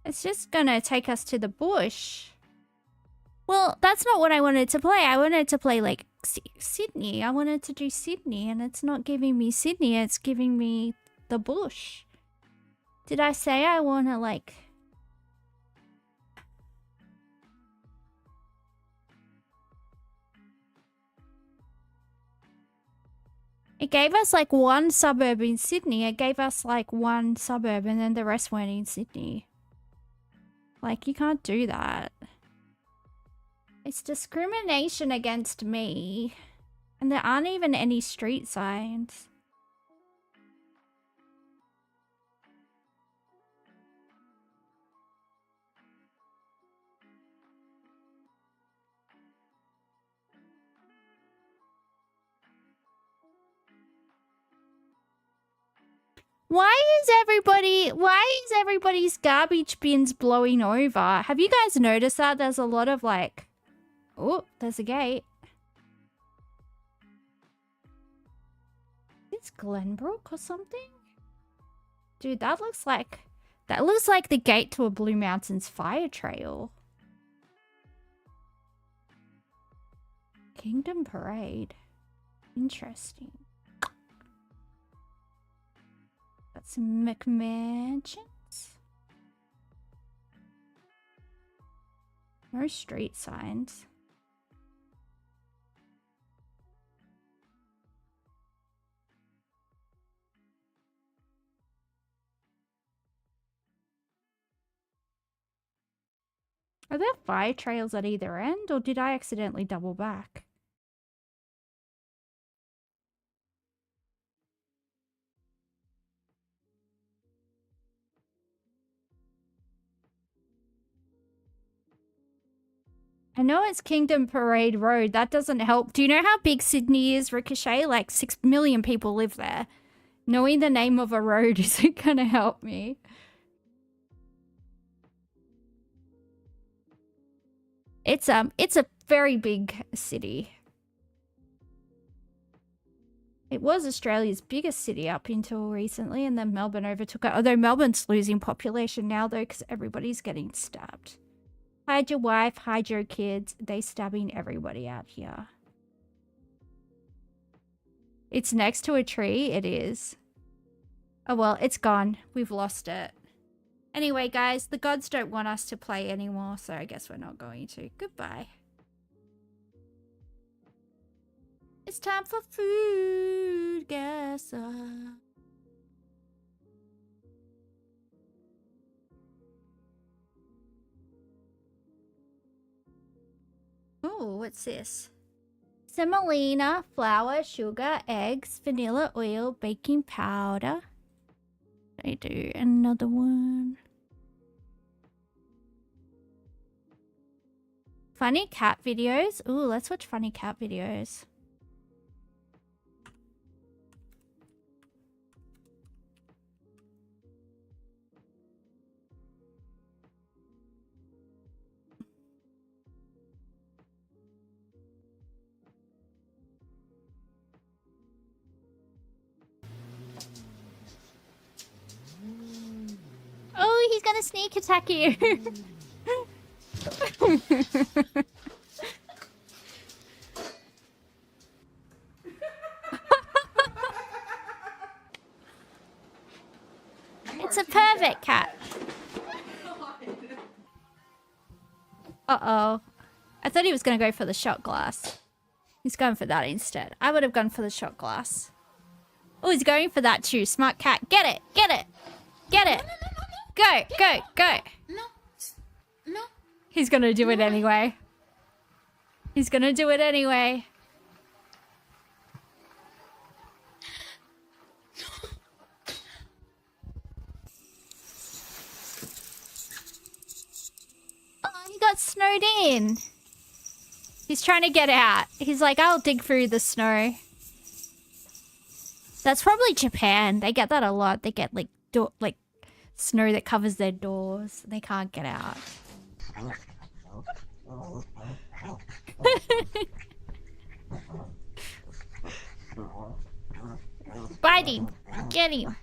It's just gonna take us to the bush. Well, that's not what I wanted to play. I wanted to play, like, Sydney. I wanted to do Sydney, and it's not giving me Sydney. It's giving me the bush. Did I say I want to, like... It gave us, like, one suburb in Sydney. It gave us, like, one suburb, and then the rest weren't in Sydney. Like, you can't do that. It's discrimination against me. And there aren't even any street signs. Why is everybody's garbage bins blowing over? Have you guys noticed that? There's a lot of, like... Oh, there's a gate. Is this Glenbrook or something? Dude, that looks like the gate to a Blue Mountains fire trail. Kingdom Parade. Interesting. Got some McMansions. No street signs. Are there fire trails at either end, or did I accidentally double back? I know it's Kingdom Parade Road. That doesn't help. Do you know how big Sydney is, Ricochet? Like 6 million people live there. Knowing the name of a road isn't gonna help me. It's a very big city. It was Australia's biggest city up until recently, and then Melbourne overtook it. Although Melbourne's losing population now, though, because everybody's getting stabbed. Hide your wife, hide your kids. They stabbing everybody out here. It's next to a tree. It is. Oh, well, it's gone. We've lost it. Anyway, guys, the gods don't want us to play anymore, so I guess we're not going to. Goodbye. It's time for food, Guessrs. Oh, what's this? Semolina, flour, sugar, eggs, vanilla oil, baking powder. I do another one. Funny cat videos. Ooh, let's watch funny cat videos. Oh, he's gonna sneak attack you. It's a pervert cat. Uh-oh. I thought he was gonna go for the shot glass. He's going for that instead. I would have gone for the shot glass. Oh, he's going for that too. Smart cat. Get it! Get it! Get it! Go! Go! Go! No. No. He's gonna do it anyway. He's gonna do it anyway. Oh, he got snowed in. He's trying to get out. He's like, I'll dig through the snow. That's probably Japan. They get that a lot. They get like snow that covers their doors. They can't get out. Bite him. Get him.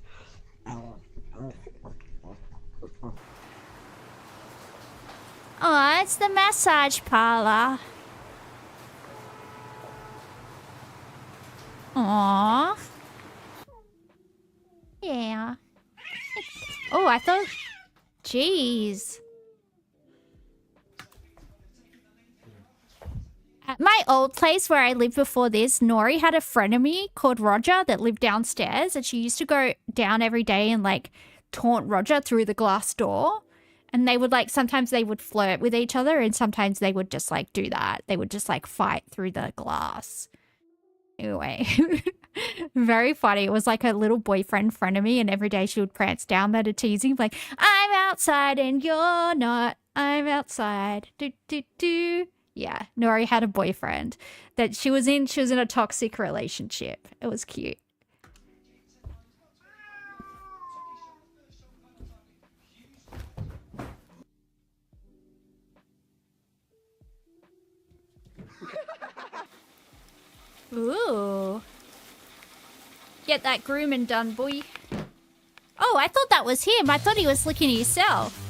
Oh, it's the massage parlor. Aww. Yeah. Oh, I thought... Jeez. At my old place where I lived before this, Nori had a frenemy called Roger that lived downstairs, and she used to go down every day and, like, taunt Roger through the glass door. And they would, like, sometimes they would flirt with each other, and sometimes they would just, like, do that. They would just, like, fight through the glass. Anyway, very funny. It was like a little boyfriend frenemy, and every day she would prance down there to tease him, like, I'm outside and you're not. I'm outside. Do, do, do. Yeah, Nori had a boyfriend that she was in a toxic relationship. It was cute. Ooh. Get that grooming done, boy. Oh, I thought that was him. I thought he was licking himself.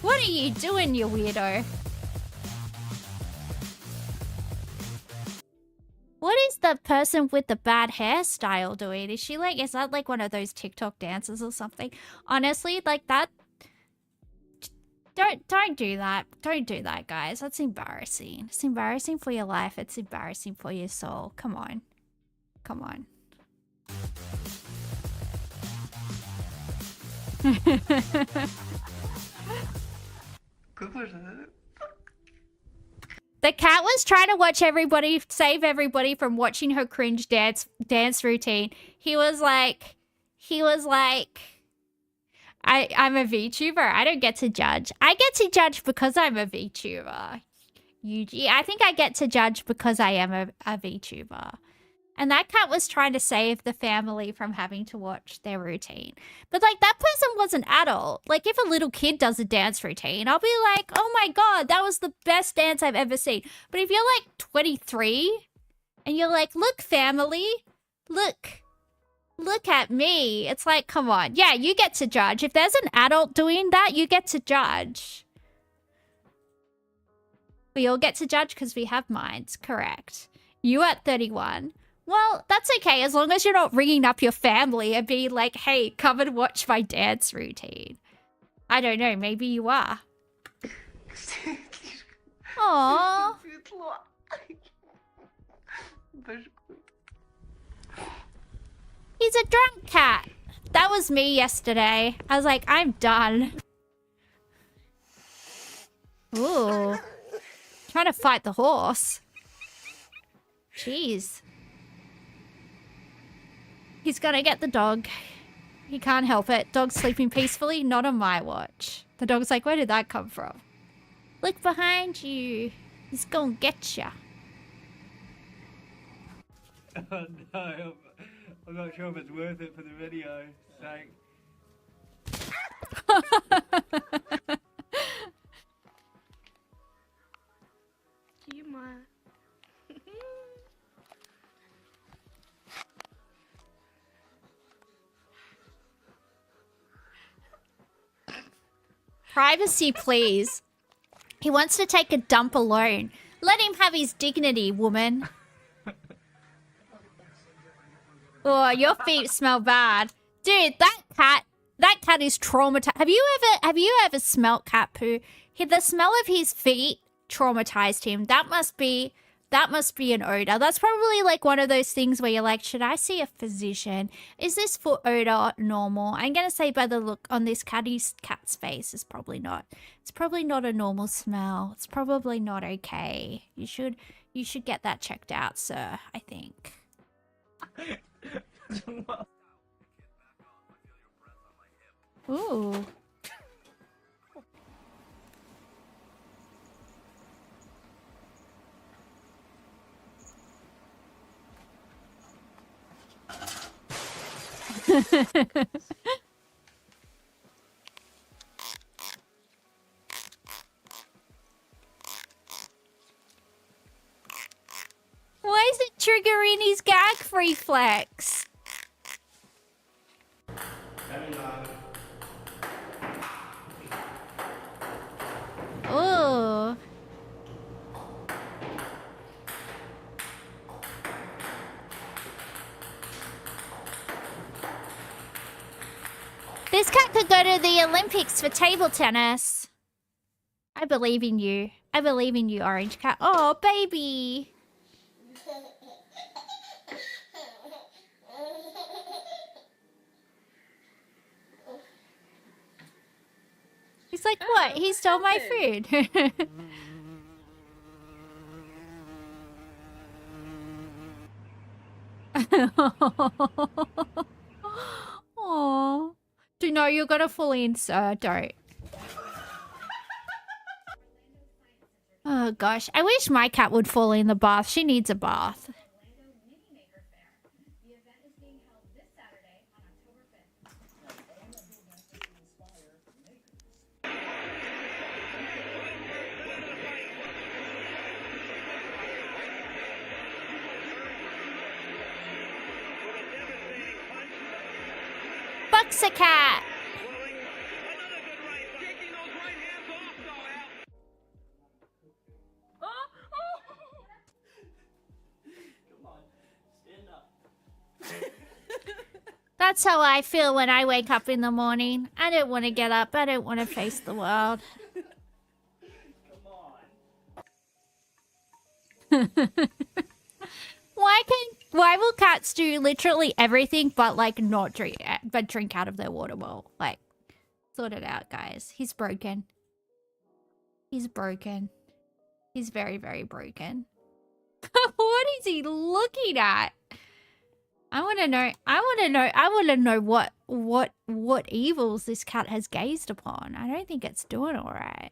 What are you doing, you weirdo? What is the person with the bad hairstyle doing? Is that like one of those TikTok dances or something? Honestly, like that... Don't do that. Don't do that, guys. That's embarrassing. It's embarrassing for your life. It's embarrassing for your soul. Come on. Come on. The cat was trying to save everybody from watching her cringe dance routine. He was like, I'm a VTuber. I don't get to judge. I get to judge because I'm a VTuber. Yuji, I think I get to judge because I am a VTuber. And that cat was trying to save the family from having to watch their routine. But, like, that person was an adult. Like, if a little kid does a dance routine, I'll be like, oh my God, that was the best dance I've ever seen. But if you're, like, 23 and you're like, look, family, look at me. It's like, come on. Yeah, you get to judge. If there's an adult doing that, you get to judge. We all get to judge because we have minds. Correct. You at 31. Well, that's okay as long as you're not ringing up your family and being like, hey, come and watch my dance routine. I don't know, maybe you are. Aww. He's a drunk cat. That was me yesterday. I was like, I'm done. Ooh. Trying to fight the horse. Jeez. He's gonna get the dog. He can't help it. Dog's sleeping peacefully, not on my watch. The dog's like, where did that come from? Look behind you. He's gonna get ya. Oh no, I'm not sure if it's worth it for the video. Like... Do you mind? Privacy, please. He wants to take a dump alone. Let him have his dignity, woman. Oh, your feet smell bad. Dude, that cat is traumatized. Have you ever smelt cat poo? The smell of his feet traumatized him. That must be an odor. That's probably like one of those things where you're like, should I see a physician? Is this foot odor normal? I'm gonna say by the look on this cat's face, it's probably not. It's probably not a normal smell. It's probably not okay. You should get that checked out, sir, I think. Ooh. Why is it triggering his gag reflex? Ooh. This cat could go to the Olympics for table tennis. I believe in you. I believe in you, Orange Cat. Oh, baby. He's like, what? He stole my food. Aww. Do no, you're gonna fall in, sir. Don't. Oh gosh, I wish my cat would fall in the bath. She needs a bath. Buck's a cat. That's how I feel when I wake up in the morning. I don't want to get up. I don't want to face the world. Why will cats do literally everything but like not drink, but drink out of their water bowl? Like, sort it out, guys. He's broken. He's broken. He's very, very broken. What is he looking at? I want to know. I want to know what evils this cat has gazed upon. I don't think it's doing all right.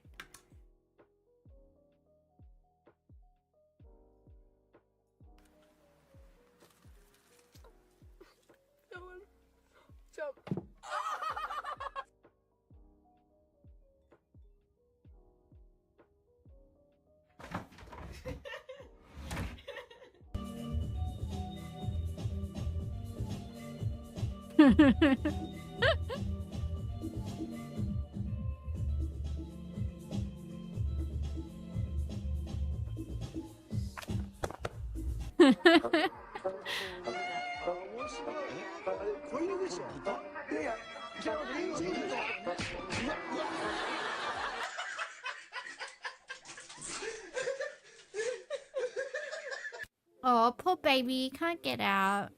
Oh, poor baby, can't get out.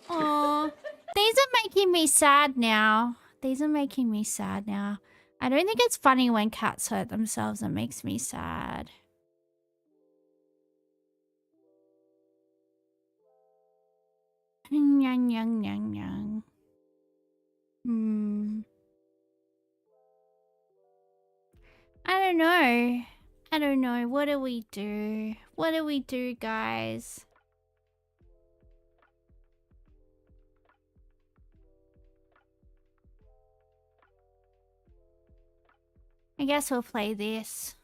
Oh, these are making me sad now. These are making me sad now. I don't think it's funny when cats hurt themselves. It makes me sad. Nyang, nyang, nyang, nyang. I don't know. I don't know. What do we do? What do we do, guys? I guess we'll play this.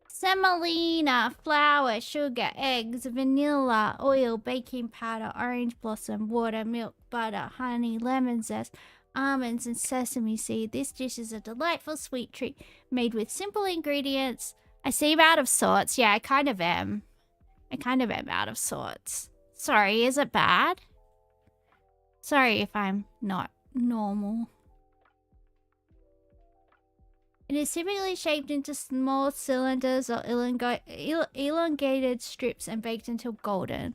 Semolina, flour, sugar, eggs, vanilla, oil, baking powder, orange blossom, water, milk, butter, honey, lemon zest, almonds, and sesame seed. This dish is a delightful sweet treat made with simple ingredients. I seem out of sorts. Yeah, I kind of am. I kind of am out of sorts. Sorry, is it bad? Sorry if I'm not normal. It is typically shaped into small cylinders or elongated strips and baked until golden.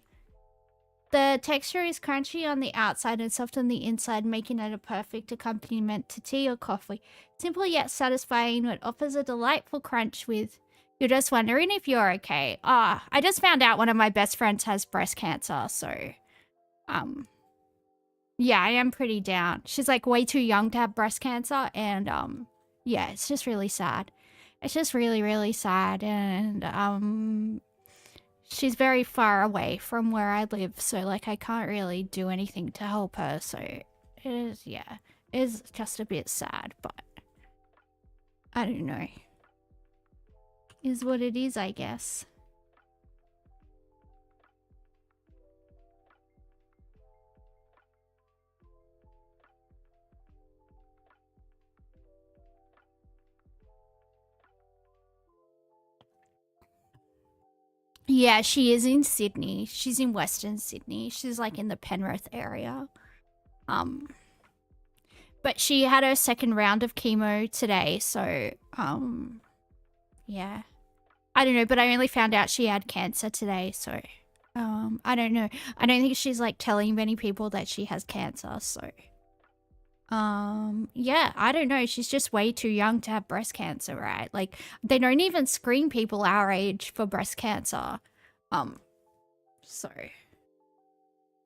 The texture is crunchy on the outside and soft on the inside, making it a perfect accompaniment to tea or coffee. Simple yet satisfying, it offers a delightful crunch with... You're just wondering if you're okay. Ah, I just found out one of my best friends has breast cancer, so... Yeah, I am pretty down. She's like way too young to have breast cancer, and yeah, it's just really sad. It's just really, really sad, and she's very far away from where I live, so like I can't really do anything to help her, so it is, yeah, it is just a bit sad, but I don't know. Is what it is, I guess. Yeah, she is in Sydney. She's in Western Sydney. She's like in the Penrith area. But she had her second round of chemo today, so yeah. I don't know, but I only found out she had cancer today, so I don't know. I don't think she's like telling many people that she has cancer, so yeah, I don't know. She's just way too young to have breast cancer, right? Like they don't even screen people our age for breast cancer. So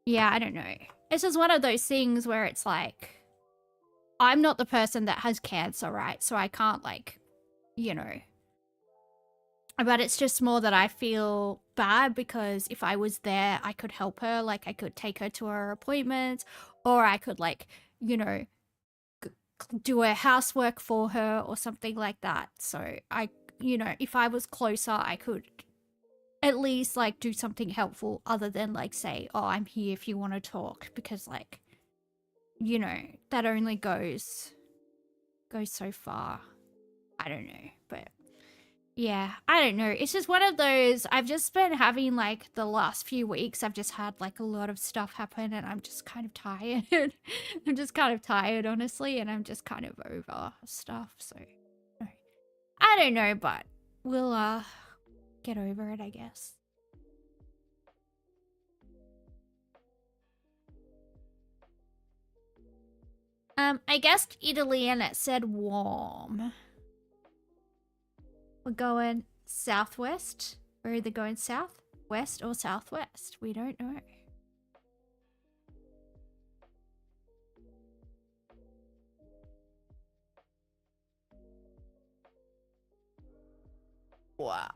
yeah, I don't know. It's just one of those things where it's like I'm not the person that has cancer, right? So I can't like, you know. But it's just more that I feel bad because if I was there, I could help her. Like I could take her to her appointments, or I could like, you know, do her housework for her or something like that. So I, you know, if I was closer, I could at least like do something helpful other than like say, oh, I'm here if you want to talk, because like, you know, that only goes so far. I don't know, but yeah, I don't know. It's just one of those, I've just been having like the last few weeks, I've just had like a lot of stuff happen and I'm just kind of tired. I'm just kind of tired, honestly, and I'm just kind of over stuff. So I don't know, but we'll get over it, I guess. I guessed Italy and it said warm. We're going southwest. We're either going south, west, or southwest. We don't know. Wow.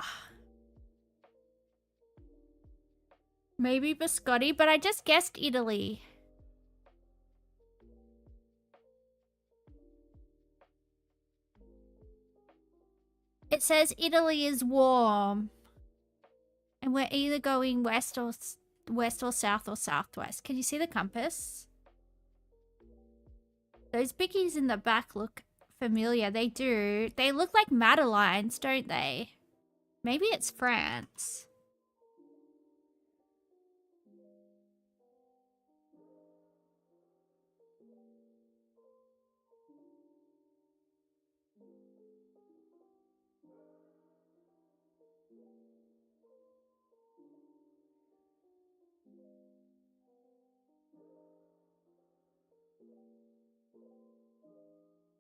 Maybe biscotti, but I just guessed Italy. It says Italy is warm. And we're either going west or west or southwest. Can you see the compass? Those biggies in the back look familiar. They do. They look like Madeleines, don't they? Maybe it's France.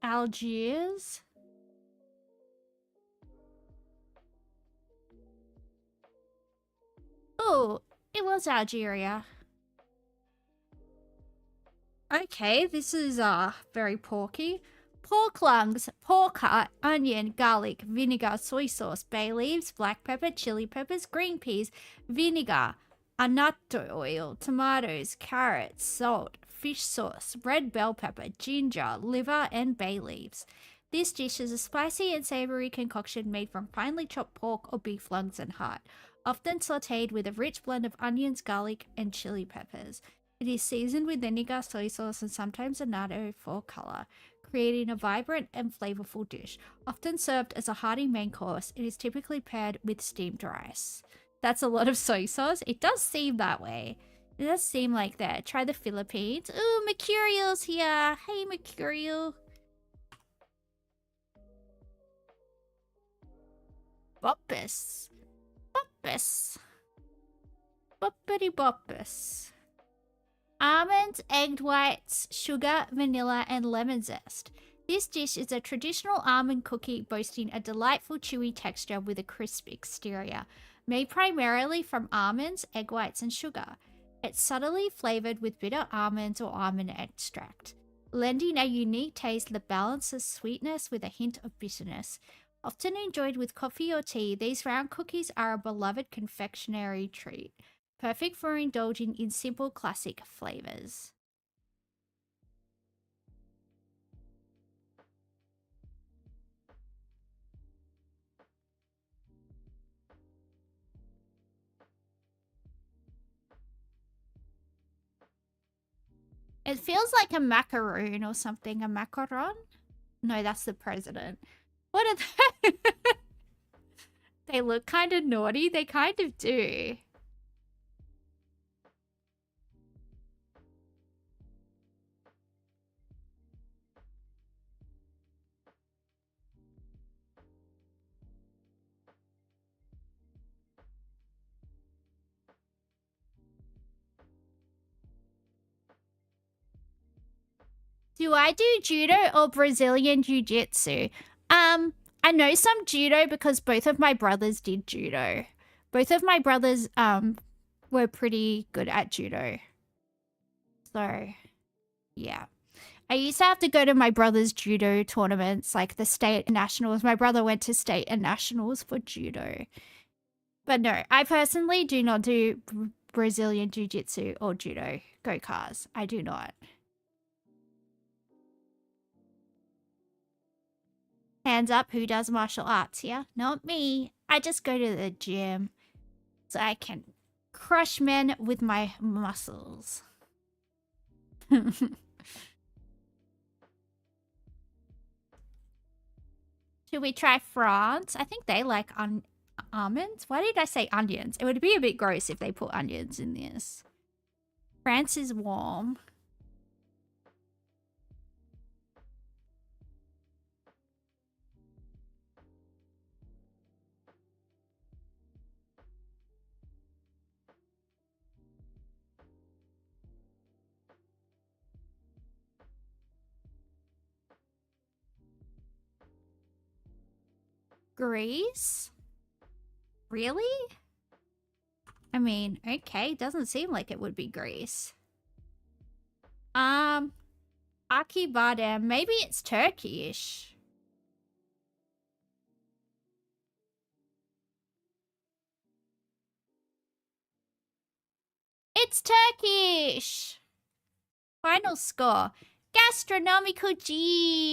Algiers? Oh, it was Algeria. Okay, this is very porky. Pork lungs, pork heart, onion, garlic, vinegar, soy sauce, bay leaves, black pepper, chili peppers, green peas, vinegar, annatto oil, tomatoes, carrots, salt, fish sauce, red bell pepper, ginger, liver, and bay leaves. This dish is a spicy and savory concoction made from finely chopped pork or beef lungs and heart, often sautéed with a rich blend of onions, garlic, and chili peppers. It is seasoned with vinegar, soy sauce, and sometimes annatto for color, creating a vibrant and flavorful dish. Often served as a hearty main course, it is typically paired with steamed rice. That's a lot of soy sauce. It does seem that way. It does seem like that. Try the Philippines. Ooh, mercurial's here. Hey, mercurial. Boppus. Boppus. Boppity boppus. Almonds, egg whites, sugar, vanilla, and lemon zest. This dish is a traditional almond cookie boasting a delightful chewy texture with a crisp exterior. Made primarily from almonds, egg whites, and sugar. It's subtly flavored with bitter almonds or almond extract, lending a unique taste that balances sweetness with a hint of bitterness. Often enjoyed with coffee or tea, these round cookies are a beloved confectionery treat, perfect for indulging in simple classic flavors. It feels like a macaroon or something. A macaron? No, that's the president. What are they? They look kind of naughty. They kind of do. Do I do judo or Brazilian jiu-jitsu? I know some judo because both of my brothers did judo. Both of my brothers were pretty good at judo. So, yeah. I used to have to go to my brother's judo tournaments, like the state and nationals. My brother went to state and nationals for judo. But no, I personally do not do Brazilian jiu-jitsu or judo. Go cars. I do not. Hands up, who does martial arts here? Not me. I just go to the gym so I can crush men with my muscles. Should we try France? I think they like almonds. Why did I say onions? It would be a bit gross if they put onions in this. France is warm. Greece? Really? I mean, okay, doesn't seem like it would be Greece. Akibadem, maybe it's Turkish. It's Turkish! Final score. Gastronomical genius.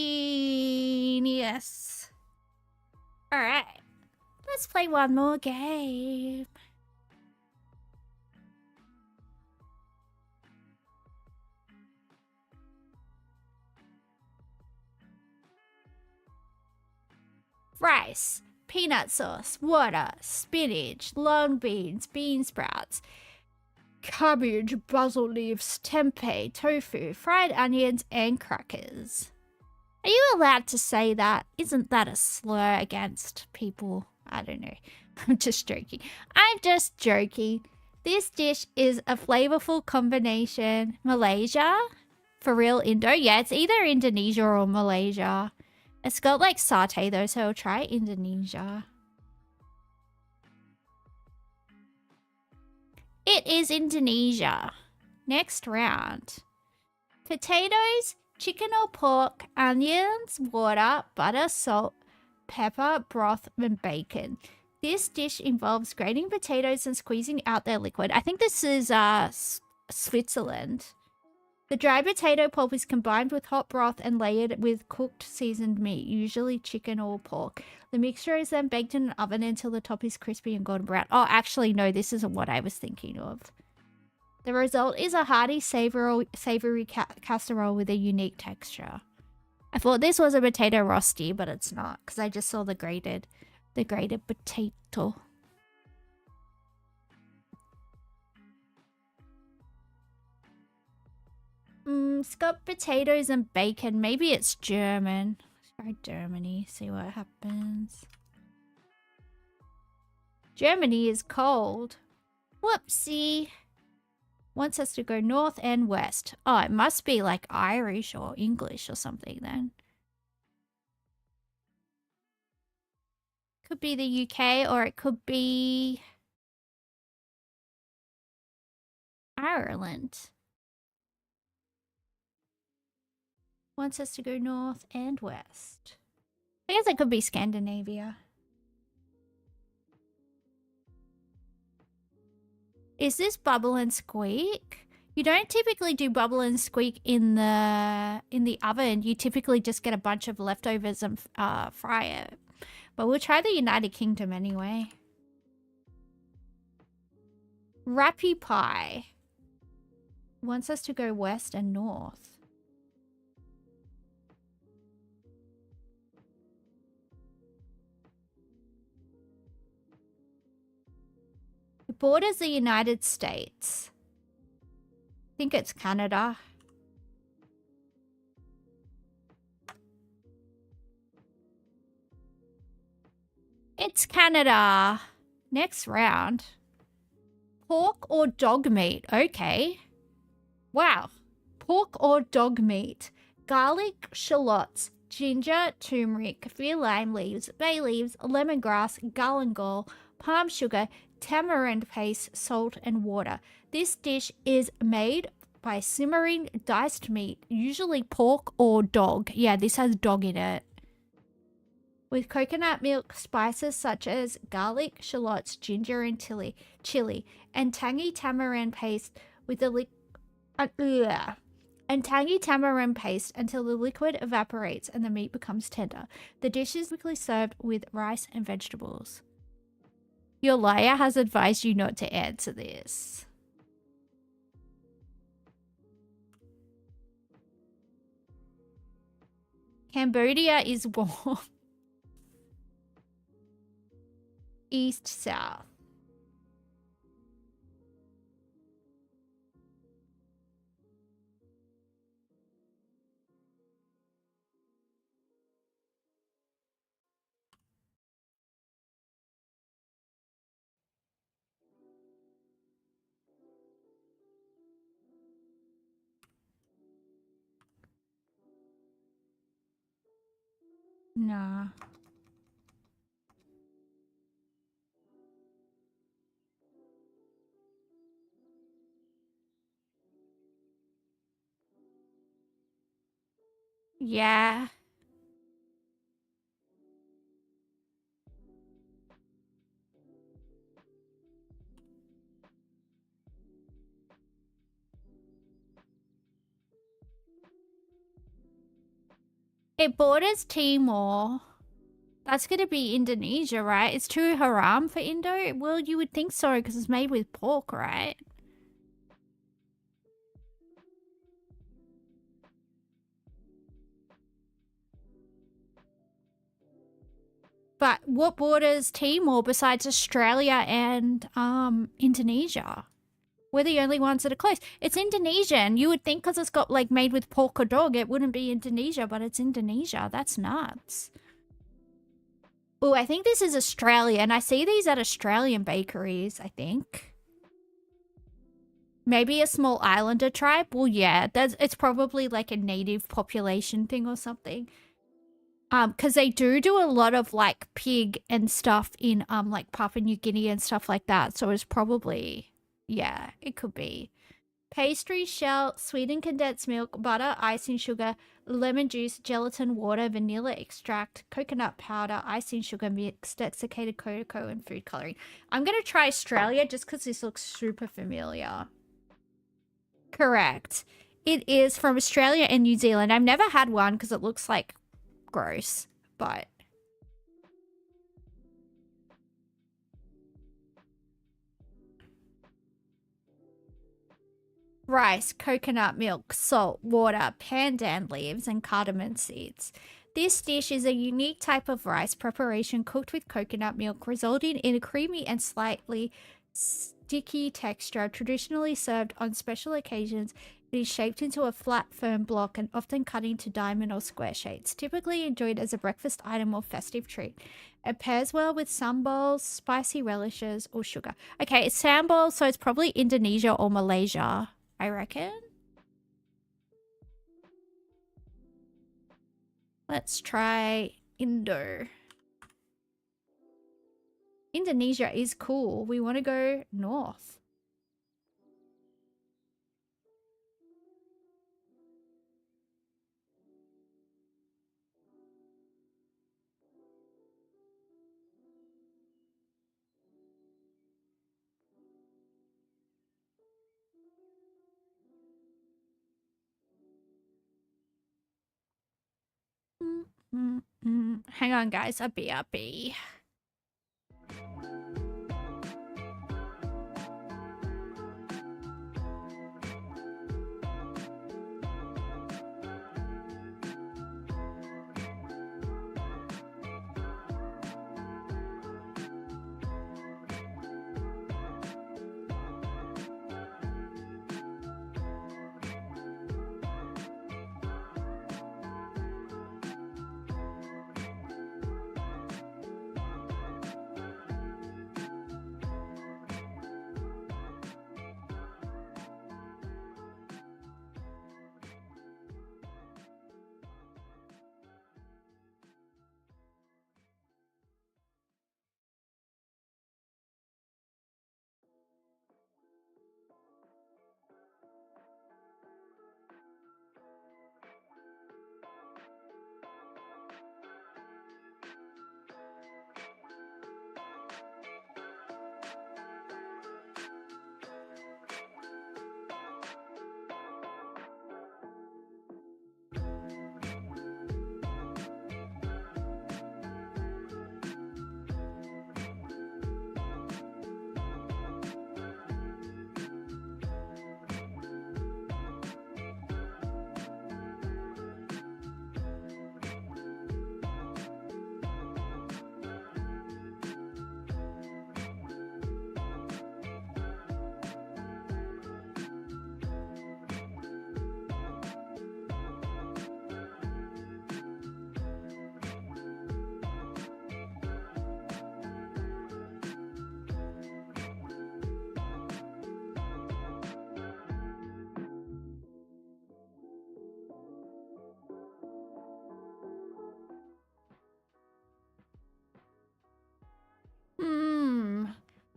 Alright. Let's play one more game. rice, peanut sauce, water, spinach, long beans, bean sprouts, cabbage, basil leaves, tempeh, tofu, fried onions, and crackers. Are you allowed to say that? Isn't that a slur against people? I don't know. I'm just joking. I'm just joking. This dish is a flavorful combination. Malaysia? For real, Indo? Yeah, it's either Indonesia or Malaysia. It's got like satay though, so I'll try Indonesia. It is Indonesia. Next round. Potatoes, chicken or pork, onions, water, butter, salt, pepper, broth, and bacon. This dish involves grating potatoes and squeezing out their liquid. I think this is Switzerland. The dry potato pulp is combined with hot broth and layered with cooked seasoned meat, usually chicken or pork. The mixture is then baked in an oven until the top is crispy and golden brown. Oh, actually, no, this isn't what I was thinking of. The result is a hearty, savory casserole with a unique texture. I thought this was a potato rosti, but it's not, because I just saw the grated potato. It's got potatoes and bacon. Maybe it's German. Let's try Germany, see what happens. Germany is cold. Whoopsie. Wants us to go north and west. Oh, it must be like Irish or English or something then. Could be the UK or it could be Ireland. Wants us to go north and west. I guess it could be Scandinavia. Is this bubble and squeak? You don't typically do bubble and squeak in the oven. You typically just get a bunch of leftovers and fry it. But we'll try the United Kingdom anyway. Rappy pie. Wants us to go west and north. It borders the United States. I think it's Canada. It's Canada. Next round. Pork or dog meat? Okay. Wow. Pork or dog meat. Garlic, shallots, ginger, turmeric, kaffir lime leaves, bay leaves, lemongrass, galangal, palm sugar, tamarind paste, salt, and water. This dish is made by simmering diced meat, usually pork or dog. Yeah, this has dog in it. With coconut milk, spices such as garlic, shallots, ginger, and chili, and tangy tamarind paste with the until the liquid evaporates and the meat becomes tender. The dish is quickly served with rice and vegetables. Your lawyer has advised you not to answer this. Cambodia is warm. East, south. Nah. Yeah. It borders Timor. That's going to be Indonesia, right? It's too haram for Indo? Well, you would think so because it's made with pork, right? But what borders Timor besides Australia and Indonesia? We're the only ones that are close. It's Indonesian. You would think because it's got like made with pork or dog, it wouldn't be Indonesia, but it's Indonesia. That's nuts. Oh, I think this is Australian. I see these at Australian bakeries, I think. Maybe a small islander tribe? Well, yeah, it's probably like a native population thing or something. Because they do a lot of like pig and stuff in like Papua New Guinea and stuff like that. So it's probably, yeah, it could be. Pastry, shell, sweetened condensed milk, butter, icing sugar, lemon juice, gelatin, water, vanilla extract, coconut powder, icing sugar mix, desiccated cocoa, and food coloring. I'm going to try Australia just because this looks super familiar. Correct. It is from Australia and New Zealand. I've never had one because it looks like gross, but rice, coconut milk, salt, water, pandan leaves, and cardamom seeds. This dish is a unique type of rice preparation cooked with coconut milk, resulting in a creamy and slightly sticky texture. Traditionally served on special occasions, it is shaped into a flat, firm block and often cut into diamond or square shapes. Typically enjoyed as a breakfast item or festive treat. It pairs well with sambal, spicy relishes, or sugar. Okay, it's sambal, so it's probably Indonesia or Malaysia, I reckon. Let's try Indo. Indonesia is cool. We want to go north. Hang on, guys. A BRB.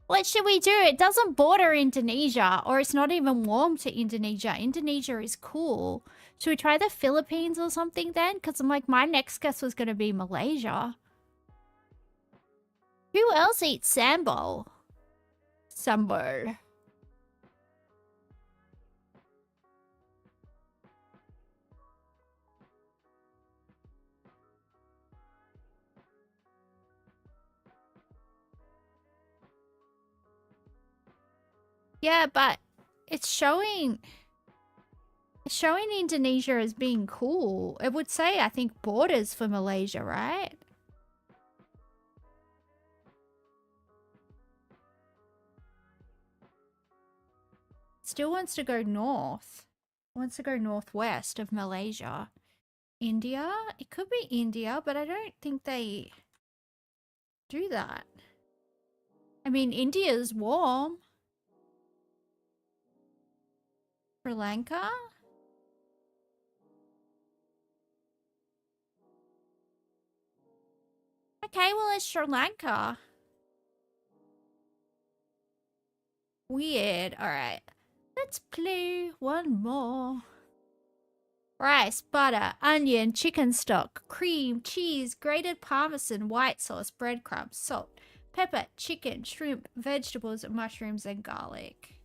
What should we do? It doesn't border Indonesia, or it's not even warm to Indonesia. Indonesia is cool. Should we try the Philippines or something then? Because I'm like, my next guess was going to be Malaysia. Who else eats sambal? Sambal. Yeah, but it's showing Indonesia as being cool. It would say, I think, borders for Malaysia, right? Still wants to go north. Wants to go northwest of Malaysia. India? It could be India, but I don't think they do that. I mean, India's warm. Sri Lanka? Okay, well, it's Sri Lanka. Weird. Alright. Let's play one more. Rice, butter, onion, chicken stock, cream, cheese, grated parmesan, white sauce, breadcrumbs, salt, pepper, chicken, shrimp, vegetables, mushrooms, and garlic.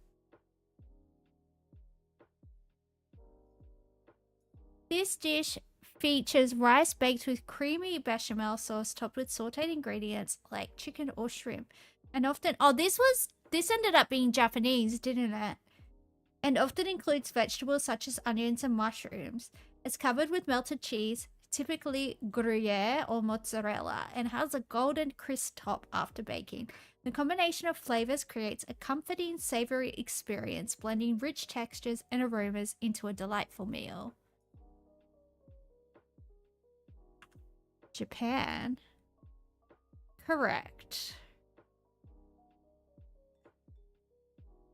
This dish features rice baked with creamy bechamel sauce topped with sauteed ingredients like chicken or shrimp. And often, this ended up being Japanese, didn't it? And often includes vegetables such as onions and mushrooms. It's covered with melted cheese, typically Gruyere or mozzarella, and has a golden crisp top after baking. The combination of flavors creates a comforting, savory experience, blending rich textures and aromas into a delightful meal. Japan. Correct.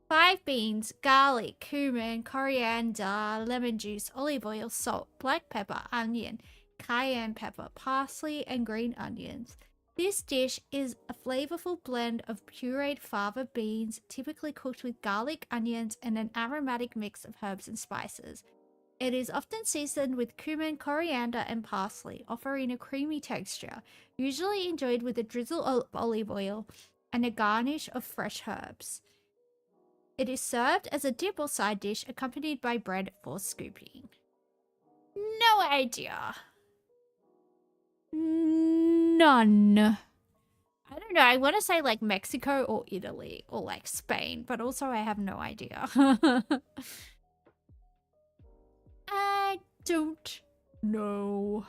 5 beans, garlic, cumin, coriander, lemon juice, olive oil, salt, black pepper, onion, cayenne pepper, parsley, and green onions. This dish is a flavorful blend of pureed fava beans, typically cooked with garlic, onions, and an aromatic mix of herbs and spices. It is often seasoned with cumin, coriander, and parsley, offering a creamy texture, usually enjoyed with a drizzle of olive oil and a garnish of fresh herbs. It is served as a dip or side dish, accompanied by bread for scooping. No idea. None. I don't know. I want to say like Mexico or Italy or like Spain, but also I have no idea. I don't know.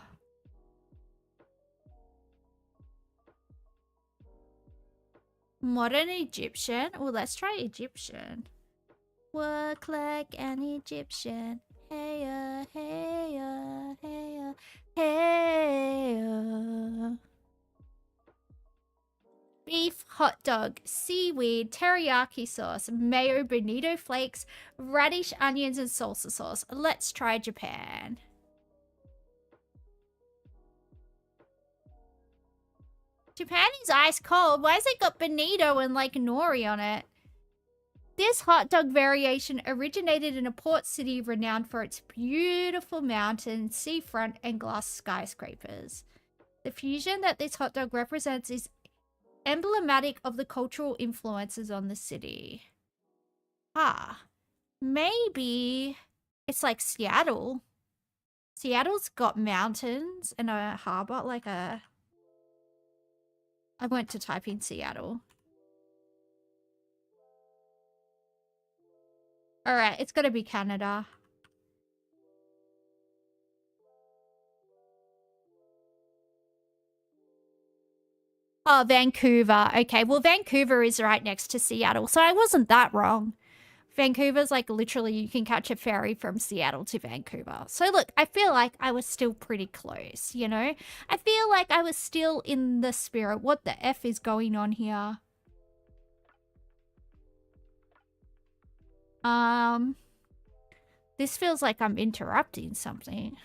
Modern Egyptian? Well, let's try Egyptian. Work like an Egyptian. Hey, hey, hey, hey. Beef hot dog, seaweed, teriyaki sauce, mayo bonito flakes, radish, onions, and salsa sauce. Let's try Japan. Japan is ice cold. Why has it got bonito and like nori on it? This hot dog variation originated in a port city renowned for its beautiful mountains, seafront, and glass skyscrapers. The fusion that this hot dog represents is emblematic of the cultural influences on the city. Maybe it's like Seattle. Seattle's got mountains and a harbor, like a... I went to type in Seattle. Alright, it's gotta be Canada. Oh, Vancouver. Okay, well, Vancouver is right next to Seattle, so I wasn't that wrong. Vancouver's like literally you can catch a ferry from Seattle to Vancouver. So look, I feel like I was still pretty close, you know? I feel like I was still in the spirit. What the F is going on here? This feels like I'm interrupting something.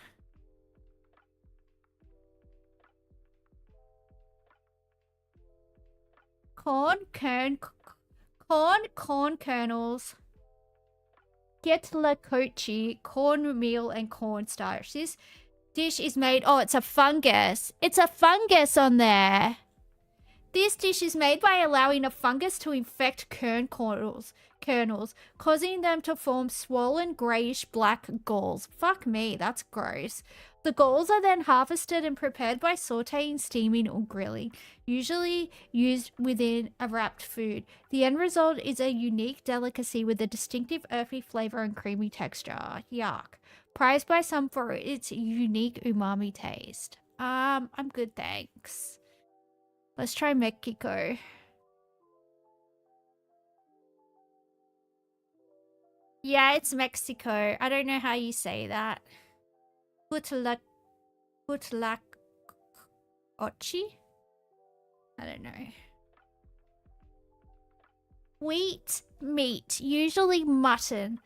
Corn kernels, getlakochi, cornmeal, and cornstarch. This dish is made... Oh, it's a fungus. It's a fungus on there. This dish is made by allowing a fungus to infect kernels, causing them to form swollen grayish-black galls. Fuck me, that's gross. The galls are then harvested and prepared by sauteing, steaming, or grilling, usually used within a wrapped food. The end result is a unique delicacy with a distinctive earthy flavor and creamy texture. Yuck. Prized by some for its unique umami taste. I'm good, thanks. Let's try Mexico. Yeah, it's Mexico. I don't know how you say that. Huitlacoche? I don't know. Wheat meat, usually mutton.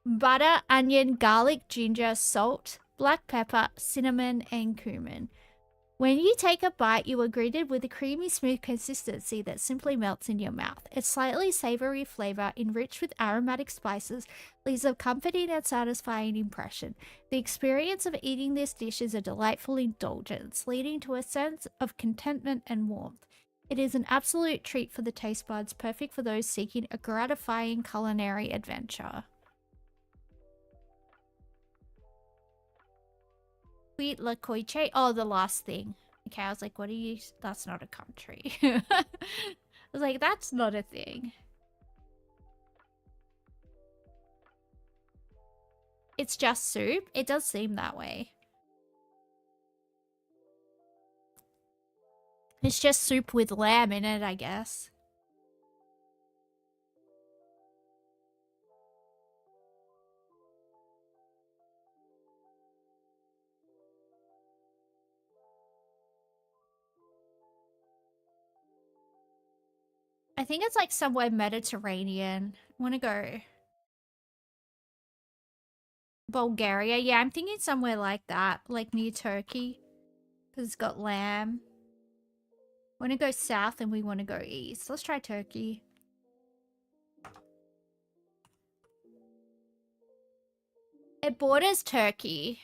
Butter, onion, garlic, ginger, salt, black pepper, cinnamon, and cumin. When you take a bite, you are greeted with a creamy, smooth consistency that simply melts in your mouth. Its slightly savory flavor, enriched with aromatic spices, leaves a comforting and satisfying impression. The experience of eating this dish is a delightful indulgence, leading to a sense of contentment and warmth. It is an absolute treat for the taste buds, perfect for those seeking a gratifying culinary adventure. Huitlacoche. Oh, the last thing. Okay, I was like, what are you? That's not a country. I was like, that's not a thing. It's just soup? It does seem that way. It's just soup with lamb in it, I guess. I think it's like somewhere Mediterranean. I want to go Bulgaria. Yeah, I'm thinking somewhere like that, like near Turkey, because it's got lamb. Want to go south and we want to go east. Let's try Turkey. It borders Turkey.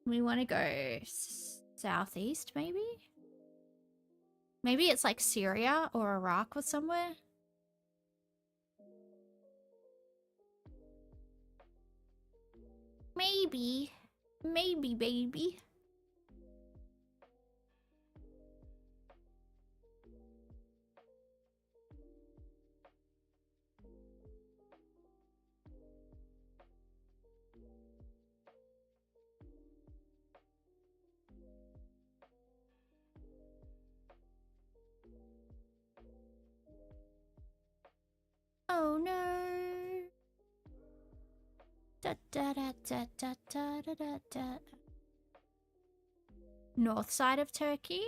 We want to go southeast, maybe? Maybe it's like Syria or Iraq or somewhere. Maybe. Maybe, baby. Oh no. Da, da, da, da, da, da, da, da, da. North side of Turkey?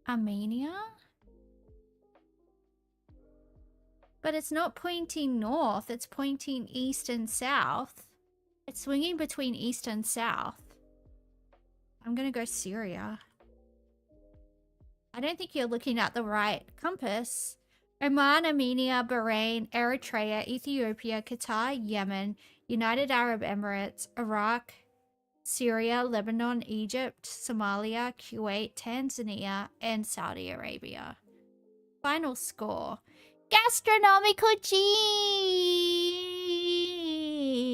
Armenia? But it's not pointing north, it's pointing east and south. It's swinging between east and south. I'm gonna go Syria. I don't think you're looking at the right compass. Oman, Armenia, Bahrain, Eritrea, Ethiopia, Qatar, Yemen, United Arab Emirates, Iraq, Syria, Lebanon, Egypt, Somalia, Kuwait, Tanzania, and Saudi Arabia. Final score. Gastronomical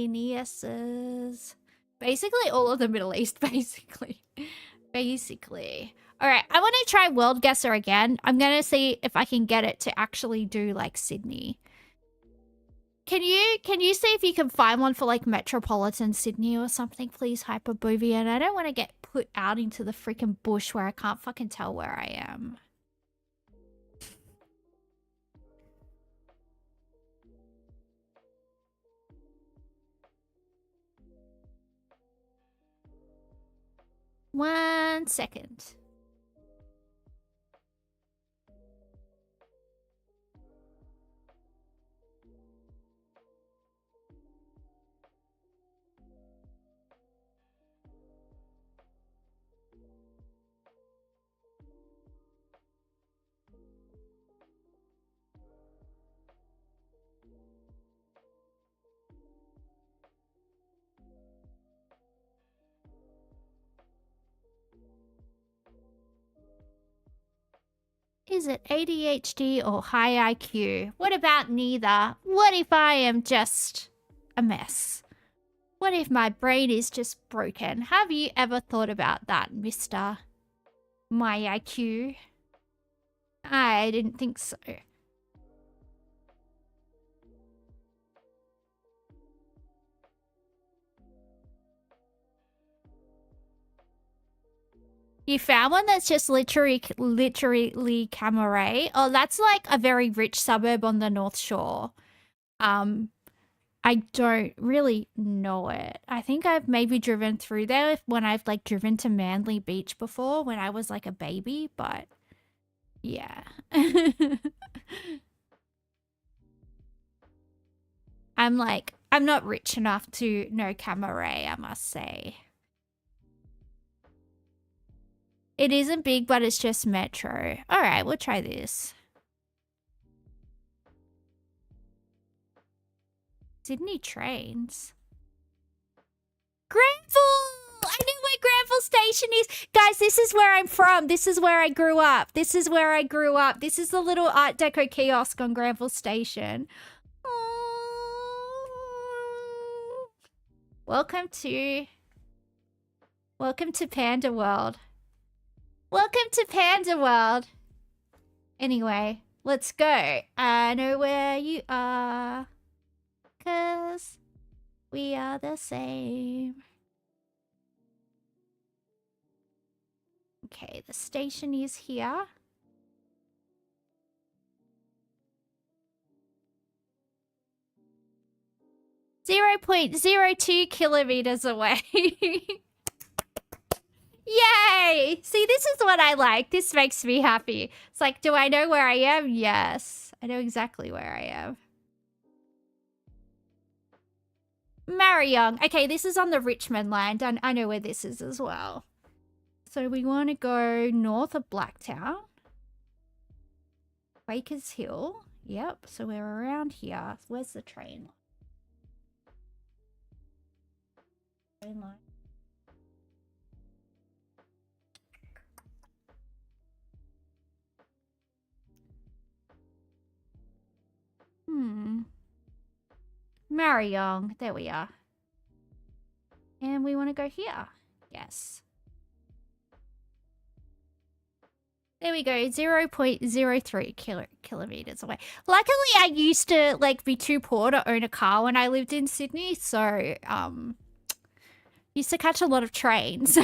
geniuses. Basically all of the Middle East, basically. Alright, I want to try World Guesser again. I'm going to see if I can get it to actually do, like, Sydney. Can you see if you can find one for, like, Metropolitan Sydney or something, please, Hyperboovian? I don't want to get put out into the freaking bush where I can't fucking tell where I am. One second. Is it ADHD or high IQ? What about neither? What if I am just a mess? What if my brain is just broken? Have you ever thought about that, Mr. My IQ? I didn't think so. You found one that's just literally Camaret. Oh, that's like a very rich suburb on the North Shore. I don't really know it. I think I've maybe driven through there when I've like driven to Manly Beach before when I was like a baby, but yeah. I'm not rich enough to know Camaret, I must say. It isn't big, but it's just metro. All right, we'll try this. Sydney trains. Granville! I know where Granville Station is. Guys, this is where I'm from. This is where I grew up. This is where I grew up. This is the little Art Deco kiosk on Granville Station. Oh. Welcome to Panda World. Welcome to Panda World. Anyway, let's go. I know where you are. 'Cause we are the same. Okay, the station is here. .02 kilometers away. Yay! See, this is what I like. This makes me happy. It's like, do I know where I am? Yes. I know exactly where I am. Marion. Okay, this is on the Richmond line. I know where this is as well. So we want to go north of Blacktown. Quakers Hill. Yep, so we're around here. Where's the train? Train line. Marion. There we are. And we want to go here. Yes. There we go. 0.03 kilometers away. Luckily, I used to like be too poor to own a car when I lived in Sydney, so used to catch a lot of trains.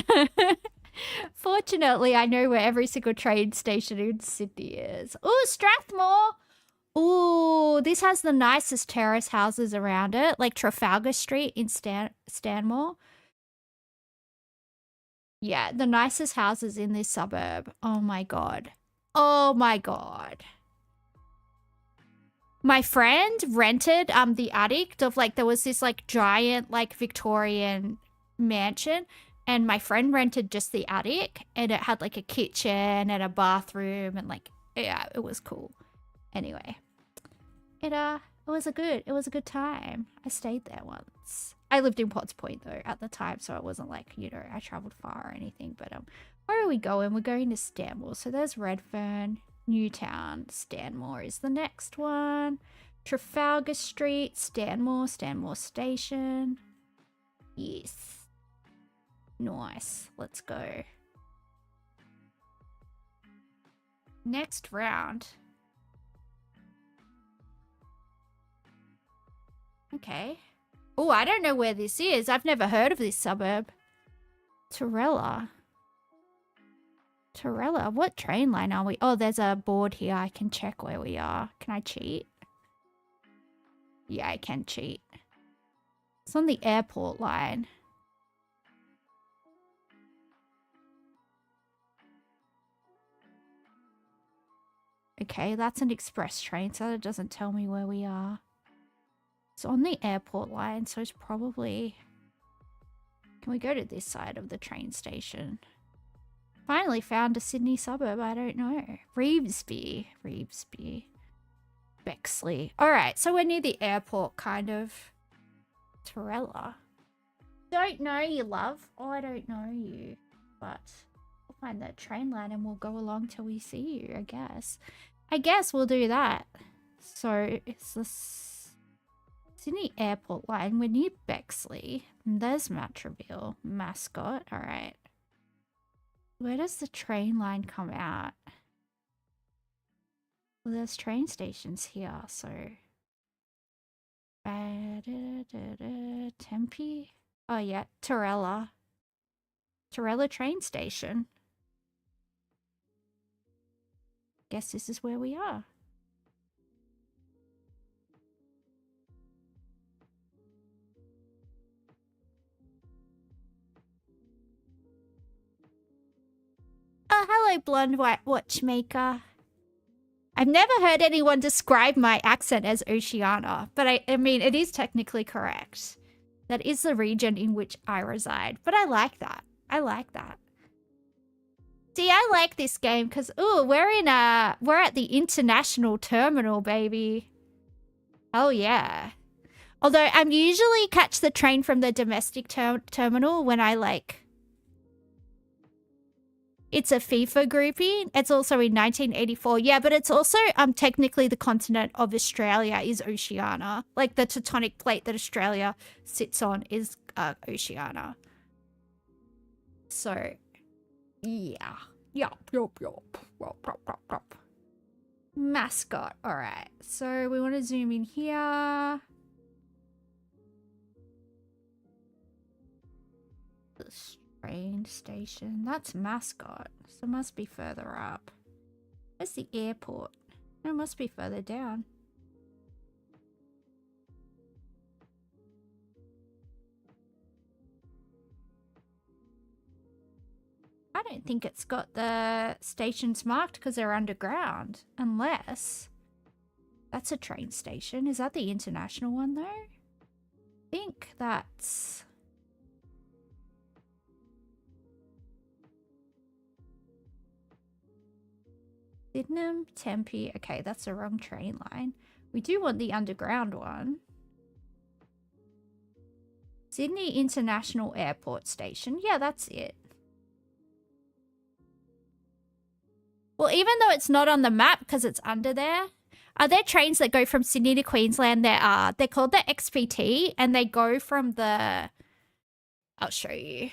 Fortunately, I know where every single train station in Sydney is. Oh, Strathmore. Ooh, this has the nicest terrace houses around it, like Trafalgar Street in Stanmore. Yeah, the nicest houses in this suburb. Oh my god. Oh my god. My friend rented the attic of like there was this like giant like Victorian mansion, and my friend rented just the attic, and it had like a kitchen and a bathroom, and like yeah, it was cool. Anyway, it was a good time. I stayed there once. I lived in Potts Point though at the time, so it wasn't like, you know, I traveled far or anything. But where are we going? We're going to Stanmore. So there's Redfern, Newtown. Stanmore is the next one. Trafalgar Street, Stanmore Station. Yes. Nice. Let's go. Next round. Okay. Oh, I don't know where this is. I've never heard of this suburb. Torella. What train line are we? Oh, there's a board here. I can check where we are. Can I cheat? Yeah, I can cheat. It's on the airport line. Okay, that's an express train, so that doesn't tell me where we are. It's on the airport line, so it's probably... Can we go to this side of the train station? Finally found a Sydney suburb, I don't know. Revesby. Bexley. Alright, so we're near the airport, kind of. Torella. Don't know you, love. Oh, I don't know you. But we'll find that train line and we'll go along till we see you, I guess. I guess we'll do that. So, it's this... Sydney Airport line. We're near Bexley. There's Matraville. Mascot. Alright. Where does the train line come out? Well, there's train stations here, so... Tempe? Oh yeah, Torella. Torella train station. guess this is where we are. Oh, hello, blonde white watchmaker. I've never heard anyone describe my accent as Oceania, but I mean, it is technically correct. That is the region in which I reside, but I like that. I like that. See, I like this game because, ooh, we're at the international terminal, baby. Oh, yeah. Although I'm usually catch the train from the domestic terminal when I like... It's a FIFA grouping. It's also in 1984. Yeah, but it's also technically the continent of Australia is Oceania. Like the tectonic plate that Australia sits on is Oceania. So, yeah. Yup. Mascot. All right. So we want to zoom in here. Train station. That's mascot. So it must be further up. Where's the airport? It must be further down. I don't think it's got the stations marked because they're underground. Unless that's a train station. Is that the international one though? I think that's... Sydenham, Tempe. Okay, that's the wrong train line. We do want the underground one. Sydney International Airport Station. Yeah, that's it. Well, even though it's not on the map because it's under there, are there trains that go from Sydney to Queensland? There are. They're called the XPT and they go from the... I'll show you.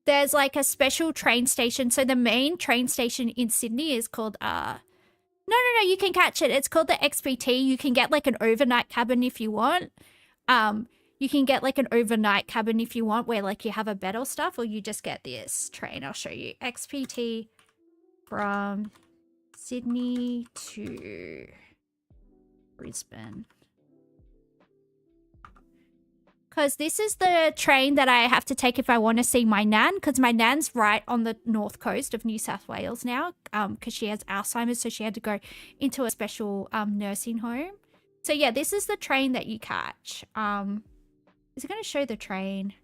There's like a special train station. So the main train station in Sydney is called, no, you can catch it. It's called the XPT. You can get like an overnight cabin if you want. You can get like an overnight cabin if you want where like you have a bed or stuff, or you just get this train. I'll show you. XPT from Sydney to Brisbane. Because this is the train that I have to take if I want to see my nan, because my nan's right on the north coast of New South Wales now, because she has Alzheimer's, so she had to go into a special nursing home. So yeah, this is the train that you catch. Is it going to show the train?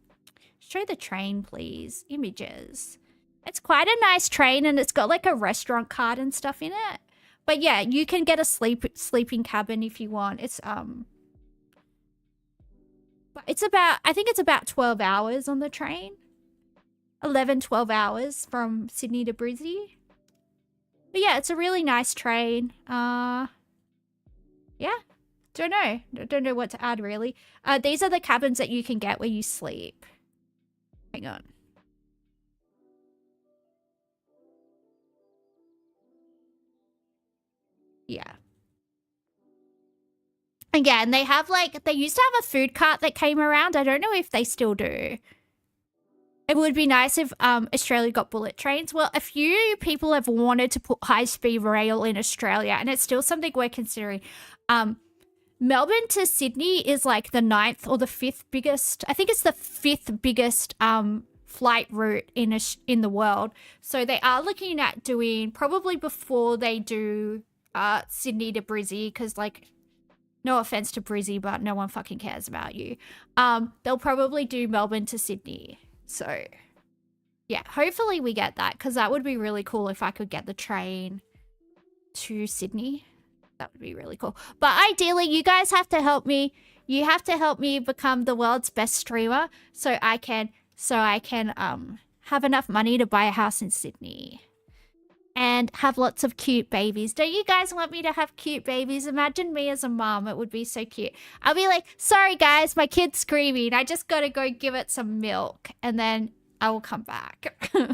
Show the train, please. Images. It's quite a nice train, and it's got like a restaurant card and stuff in it. But yeah, you can get a sleeping cabin if you want. It's about, I think it's about 12 hours on the train. 11, 12 hours from Sydney to Brizzy. But yeah, it's a really nice train. Yeah. Don't know what to add really. These are the cabins that you can get where you sleep. Hang on. Yeah. Again, they have like, they used to have a food cart that came around. I don't know if they still do. It would be nice if Australia got bullet trains. Well, a few people have wanted to put high-speed rail in Australia, and it's still something we're considering. Melbourne to Sydney is like the 9th or the 5th biggest. I think it's the 5th biggest flight route in the world. So they are looking at doing, probably before they do Sydney to Brizzy, because like, no offense to Brizzy, but no one fucking cares about you. They'll probably do Melbourne to Sydney. So, yeah, hopefully we get that, because that would be really cool if I could get the train to Sydney. That would be really cool. But ideally, you guys have to help me. You have to help me become the world's best streamer so I can have enough money to buy a house in Sydney. And have lots of cute babies. Don't you guys want me to have cute babies? Imagine me as a mom. It would be so cute. I'll be like, sorry guys, my kid's screaming. I just gotta go give it some milk. And then I will come back. I'll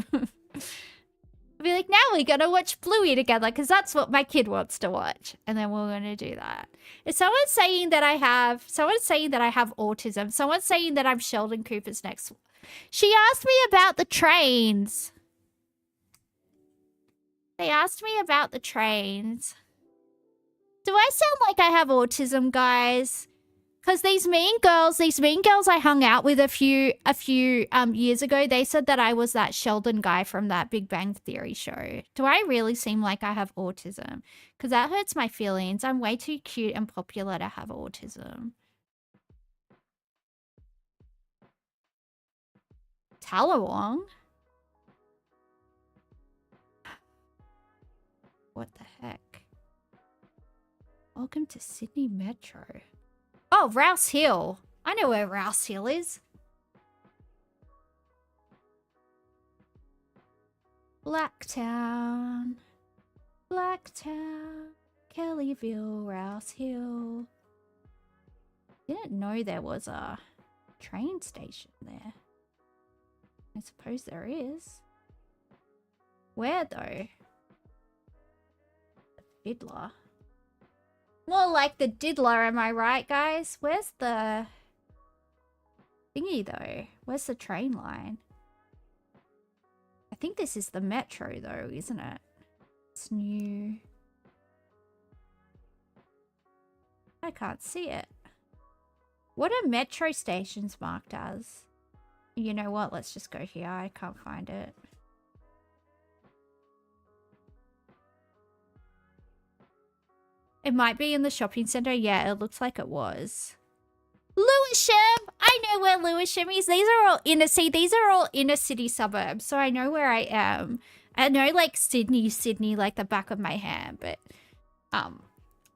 be like, now we're gonna watch Bluey together, because that's what my kid wants to watch. And then we're gonna do that. Is someone saying that I have autism? Someone's saying that I'm Sheldon Cooper's next. She asked me about the trains. They asked me about the trains. Do I sound like I have autism, guys? Because these mean girls I hung out with a few years ago, they said that I was that Sheldon guy from that Big Bang Theory show. Do I really seem like I have autism? Because that hurts my feelings. I'm way too cute and popular to have autism. Tallawong? What the heck? Welcome to Sydney Metro. Oh, Rouse Hill. I know where Rouse Hill is. Blacktown. Blacktown. Kellyville, Rouse Hill. Didn't know there was a train station there. I suppose there is. Where though? The Fiddler. More like the diddler, am I right, guys? Where's the thingy, though? Where's the train line? I think this is the metro, though, isn't it? It's new. I can't see it. What are metro stations marked as? You know what? Let's just go here. I can't find it. It might be in the shopping centre. Yeah, it looks like it was. Lewisham! I know where Lewisham is. These are all inner city suburbs, so I know where I am. I know like Sydney, like the back of my hand, but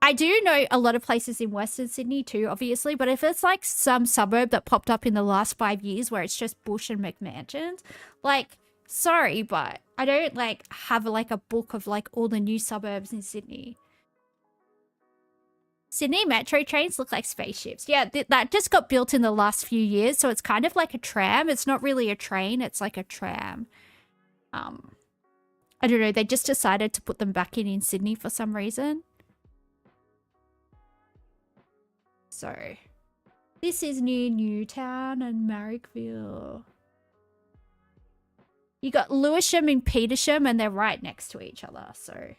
I do know a lot of places in Western Sydney too, obviously, but if it's like some suburb that popped up in the last 5 years where it's just bush and McMansions, like, sorry, but I don't like have like a book of like all the new suburbs in Sydney. Sydney metro trains look like spaceships. Yeah, that just got built in the last few years, so it's kind of like a tram. It's not really a train, it's like a tram. I don't know, they just decided to put them back in Sydney for some reason. So, this is near Newtown and Marrickville. You got Lewisham and Petersham, and they're right next to each other, so...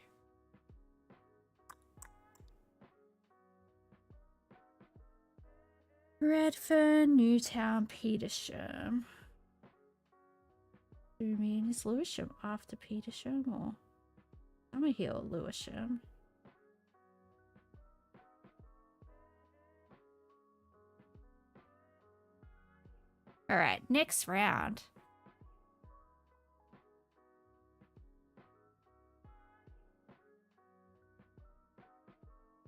Redfern, Newtown, Petersham. Do you mean is Lewisham after Petersham or Summerhill, Lewisham? Alright, next round.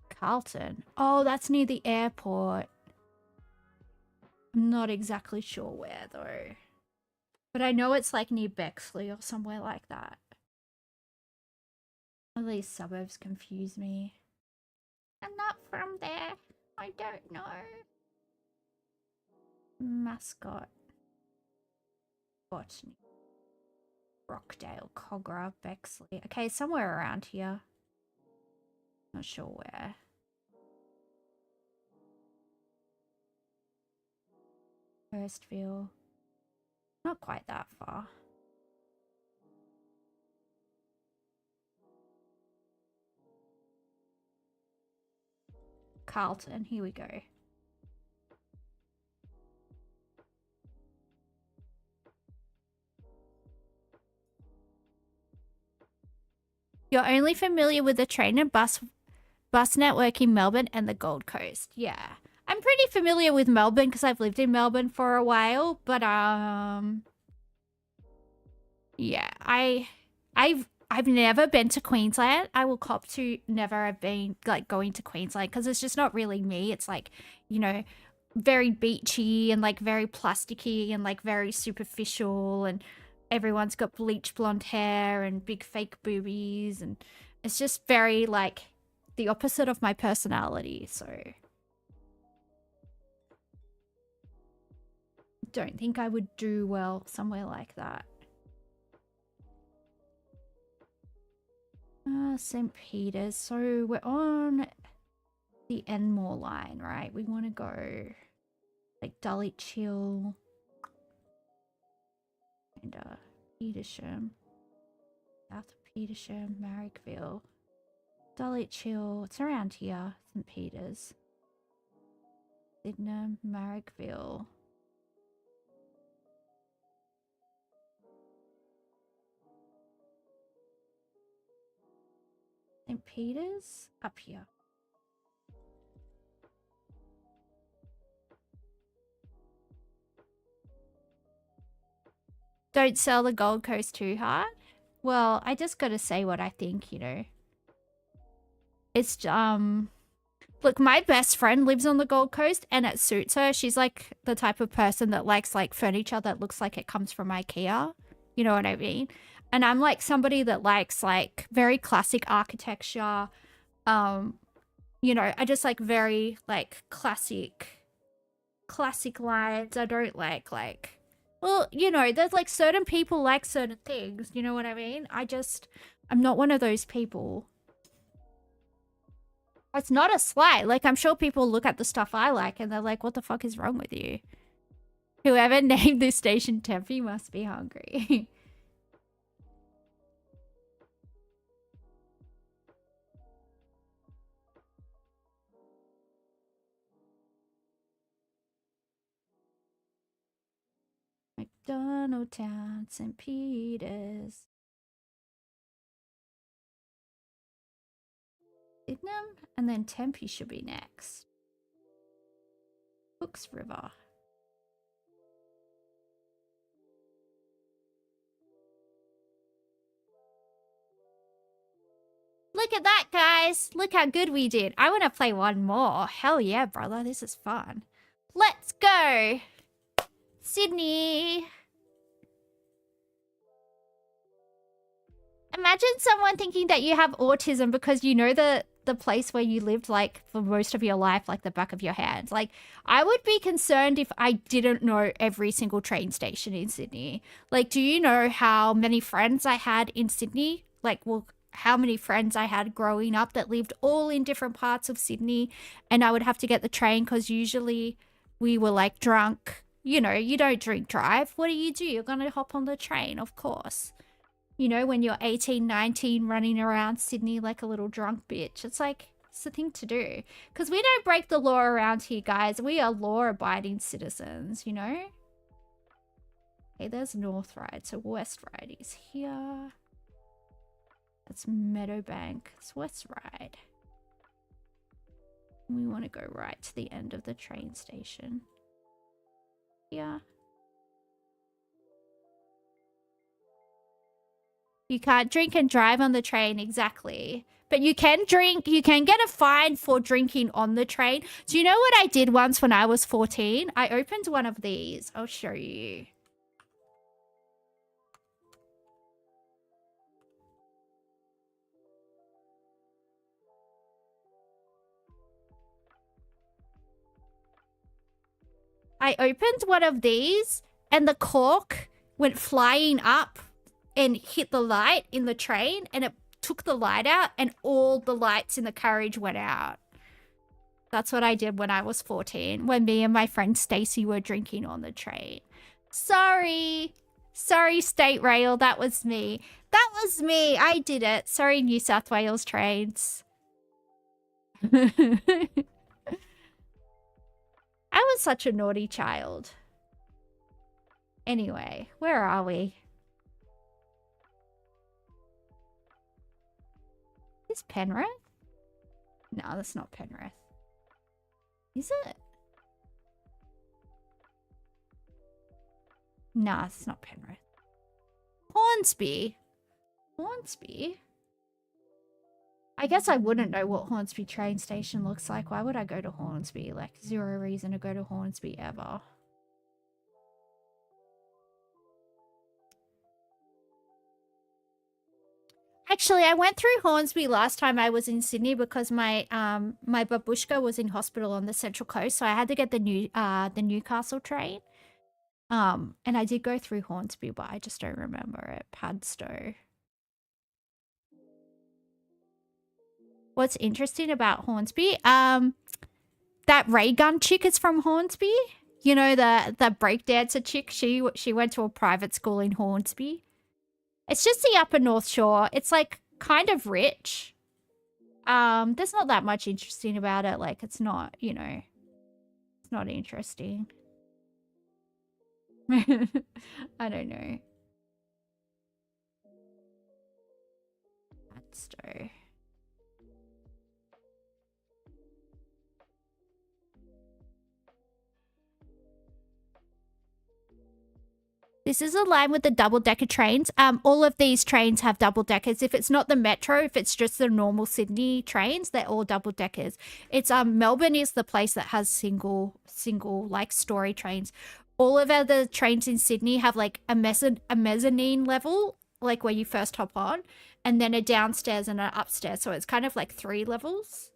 Carlton. Oh, that's near the airport. I'm not exactly sure where though. But I know it's like near Bexley or somewhere like that. All these suburbs confuse me. I'm not from there. I don't know. Mascot. Botany. Rockdale, Cogra, Bexley. Okay, somewhere around here. Not sure where. Hurstville. Not quite that far. Carlton, here we go. You're only familiar with the train and bus network in Melbourne and the Gold Coast. Yeah. I'm pretty familiar with Melbourne because I've lived in Melbourne for a while, but yeah, I've never been to Queensland. I will cop to never have been like going to Queensland because it's just not really me. It's like, you know, very beachy and like very plasticky and like very superficial, and everyone's got bleach blonde hair and big fake boobies, and it's just very like the opposite of my personality, so don't think I would do well somewhere like that. St. Peter's. So we're on the Enmore line, right? We want to go like Dulwich Hill and Petersham, South Petersham, Marrickville, Dulwich Hill. It's around here. St. Peters. Sydenham, Marrickville. St. Peters? Up here. Don't sell the Gold Coast too hard? Well, I just gotta say what I think, you know. It's, look, my best friend lives on the Gold Coast and it suits her. She's like the type of person that likes like furniture that looks like it comes from IKEA. You know what I mean? And I'm like somebody that likes like very classic architecture. You know, I just like very like classic lines. I don't like, well, you know, there's like certain people like certain things. You know what I mean? I'm not one of those people. It's not a slight. Like, I'm sure people look at the stuff I like and they're like, what the fuck is wrong with you? Whoever named this station Tempe must be hungry. McDonald Town, St. Peters. Sydenham, and then Tempe should be next. Cooks River. Look at that, guys. Look how good we did. I want to play one more. Hell yeah, brother. This is fun. Let's go. Sydney. Imagine someone thinking that you have autism because you know the place where you lived like for most of your life, like the back of your hand. Like, I would be concerned if I didn't know every single train station in Sydney. Like, do you know how many friends I had in Sydney? Like, well, how many friends I had growing up that lived all in different parts of Sydney, and I would have to get the train because usually we were like drunk. You know, you don't drink drive. What do? You're gonna hop on the train, of course. You know, when you're 18, 19, running around Sydney like a little drunk bitch. It's like, it's the thing to do. Because we don't break the law around here, guys. We are law-abiding citizens, you know? Okay, there's North Ride. So West Ride is here. That's Meadowbank. It's West Ride. We want to go right to the end of the train station. Yeah. You can't drink and drive on the train, exactly. But you can drink, you can get a fine for drinking on the train. Do you know what I did once when I was 14? I opened one of these. I'll show you. I opened one of these and the cork went flying up and hit the light in the train, and it took the light out and all the lights in the carriage went out. That's what I did when I was 14, when me and my friend Stacy were drinking on the train. Sorry. Sorry, State Rail. That was me. That was me. I did it. Sorry, New South Wales trains. I was such a naughty child. Anyway, where are we? Is Penrith? No, that's not Penrith. Is it? Nah, it's not Penrith. Hornsby. Hornsby? I guess I wouldn't know what Hornsby train station looks like. Why would I go to Hornsby? Like, zero reason to go to Hornsby ever. Actually, I went through Hornsby last time I was in Sydney because my my babushka was in hospital on the Central Coast, so I had to get the Newcastle train. And I did go through Hornsby, but I just don't remember it. Padstow. What's interesting about Hornsby? That ray gun chick is from Hornsby. You know, the breakdancer chick. She went to a private school in Hornsby. It's just the upper North Shore. It's like kind of rich. There's not that much interesting about it. Like it's not, you know, it's not interesting. I don't know. Stowe. This is a line with the double-decker trains. All of these trains have double-deckers. If it's not the metro, if it's just the normal Sydney trains, they're all double-deckers. It's Melbourne is the place that has single like story trains. All of the trains in Sydney have like a mezzanine level, like where you first hop on, and then a downstairs and an upstairs. So it's kind of like 3 levels,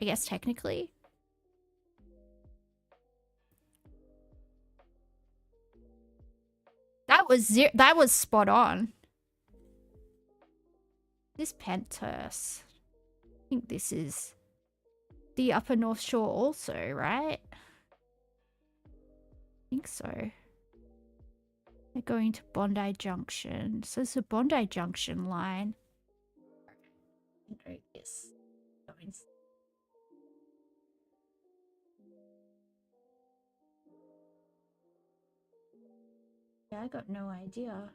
I guess technically. That was spot on. This Penthurst. I think this is the upper North Shore also, right? I think so. They're going to Bondi Junction. So it's a Bondi Junction line. Yes. Yeah, I got no idea.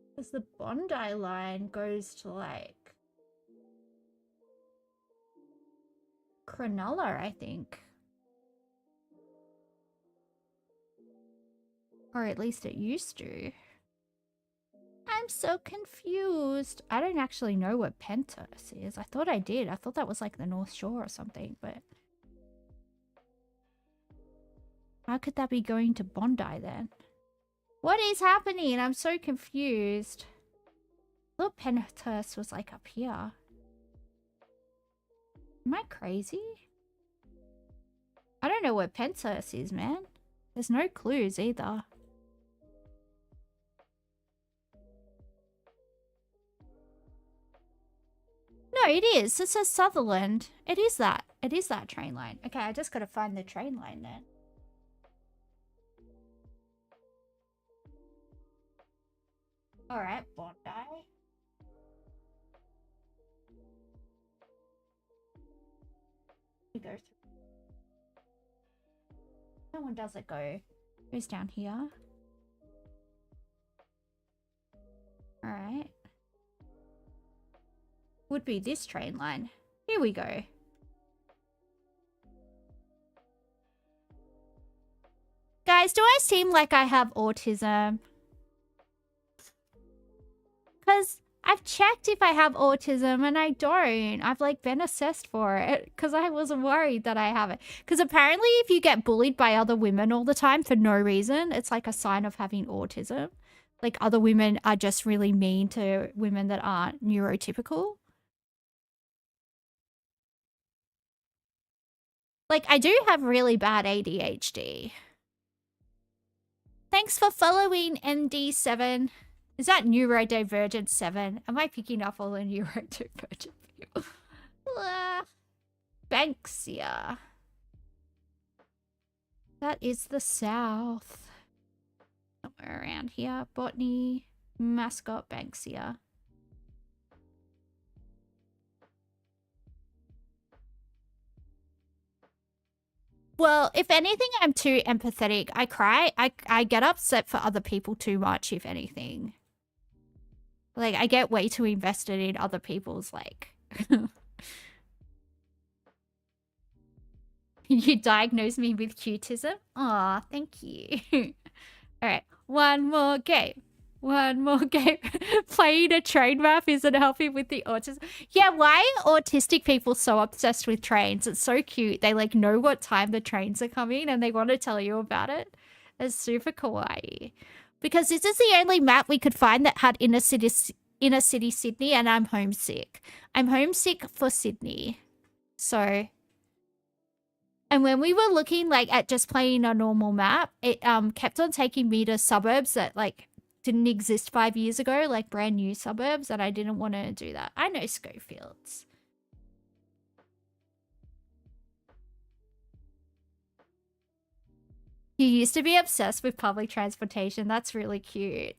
Because the Bondi line goes to like Cronulla, I think. Or at least it used to. I'm so confused. I don't actually know what Penthurst is. I thought I did. I thought that was like the North Shore or something, but... How could that be going to Bondi then? What is happening? I'm so confused. I thought Penthurst was like up here. Am I crazy? I don't know what Penthurst is, man. There's no clues either. No, it is. It says Sutherland. It is that. It is that train line. Okay, I just gotta find the train line then. Alright, Bondi. We go through. No one does it go. Goes down here. Alright. Would be this train line. Here we go. Guys, do I seem like I have autism? Because I've checked if I have autism and I don't. I've like been assessed for it because I wasn't worried that I have it. Because apparently if you get bullied by other women all the time for no reason, it's like a sign of having autism. Like other women are just really mean to women that aren't neurotypical. Like I do have really bad ADHD. Thanks for following ND7. Is that neurodivergent 7? Am I picking up all the neurodivergent people? Banksia. That is the south. Somewhere around here. Botany. Mascot Banksia. Well, if anything, I'm too empathetic. I cry. I get upset for other people too much, if anything. Like, I get way too invested in other people's, like... You diagnosed me with cutism? Aw, thank you. Alright, one more game. One more game. Playing a train map isn't helping with the autism. Yeah, why are autistic people so obsessed with trains? It's so cute. They, like, know what time the trains are coming and they want to tell you about it. It's super kawaii. Because this is the only map we could find that had inner city Sydney, and I'm homesick. I'm homesick for Sydney. So, and when we were looking like at just playing a normal map, it kept on taking me to suburbs that like didn't exist 5 years ago, like brand new suburbs, and I didn't want to do that. I know Schofields. You used to be obsessed with public transportation. That's really cute.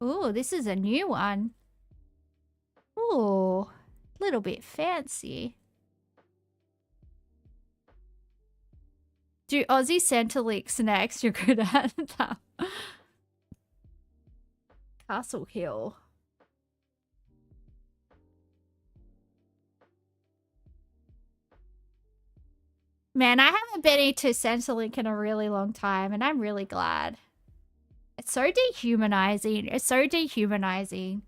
Ooh, this is a new one. Ooh, little bit fancy. Do Aussie Centrelix next. You're good at that. Castle Hill. Man, I haven't been into Centrelink in a really long time, and I'm really glad. It's so dehumanizing. It's so dehumanizing.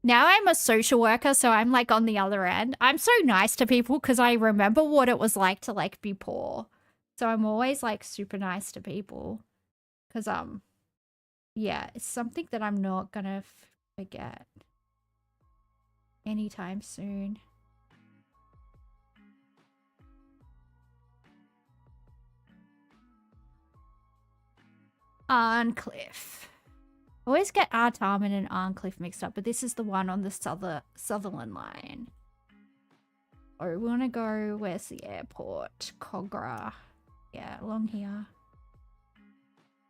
Now I'm a social worker, so I'm like on the other end. I'm so nice to people because I remember what it was like to like be poor. So I'm always like super nice to people. Because, yeah, it's something that I'm not gonna forget anytime soon. Arncliffe. I always get Artarmon and Arncliffe mixed up, but this is the one on the Sutherland line. Oh, we want to go, where's the airport? Cogra. Yeah, along here.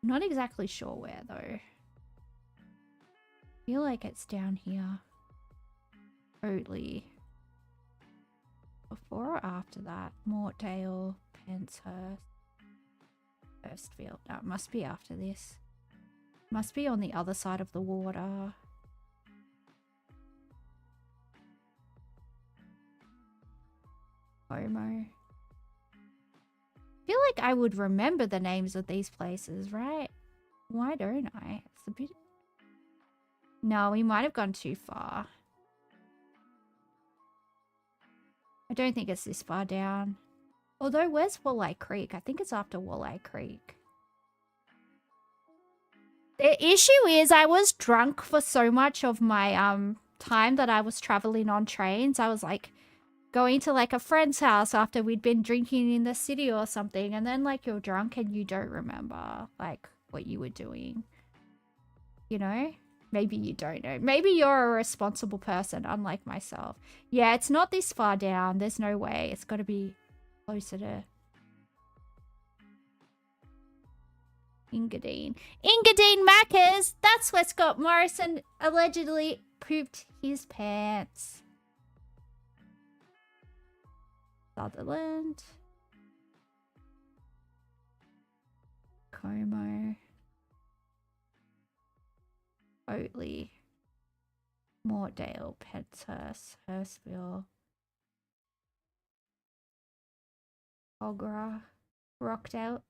Not exactly sure where though. I feel like it's down here. Oatley. Before or after that? Mortdale, Penshurst, Hurstfield. No, it must be after this. Must be on the other side of the water. Homo. I feel like I would remember the names of these places, right? Why don't I? It's a bit... No, we might have gone too far. I don't think it's this far down. Although, where's Walleye Creek? I think it's after Walleye Creek. The issue is I was drunk for so much of my time that I was traveling on trains. I was like going to like a friend's house after we'd been drinking in the city or something, and then like you're drunk and you don't remember like what you were doing. You know? Maybe you don't know. Maybe you're a responsible person, unlike myself. Yeah, it's not this far down. There's no way. It's got to be closer to Engadine. Engadine Maccas! That's where Scott Morrison allegedly pooped his pants. Sutherland. Como. Oatley. Mortdale. Penshurst. Hurstville. Cogra. Rockdale.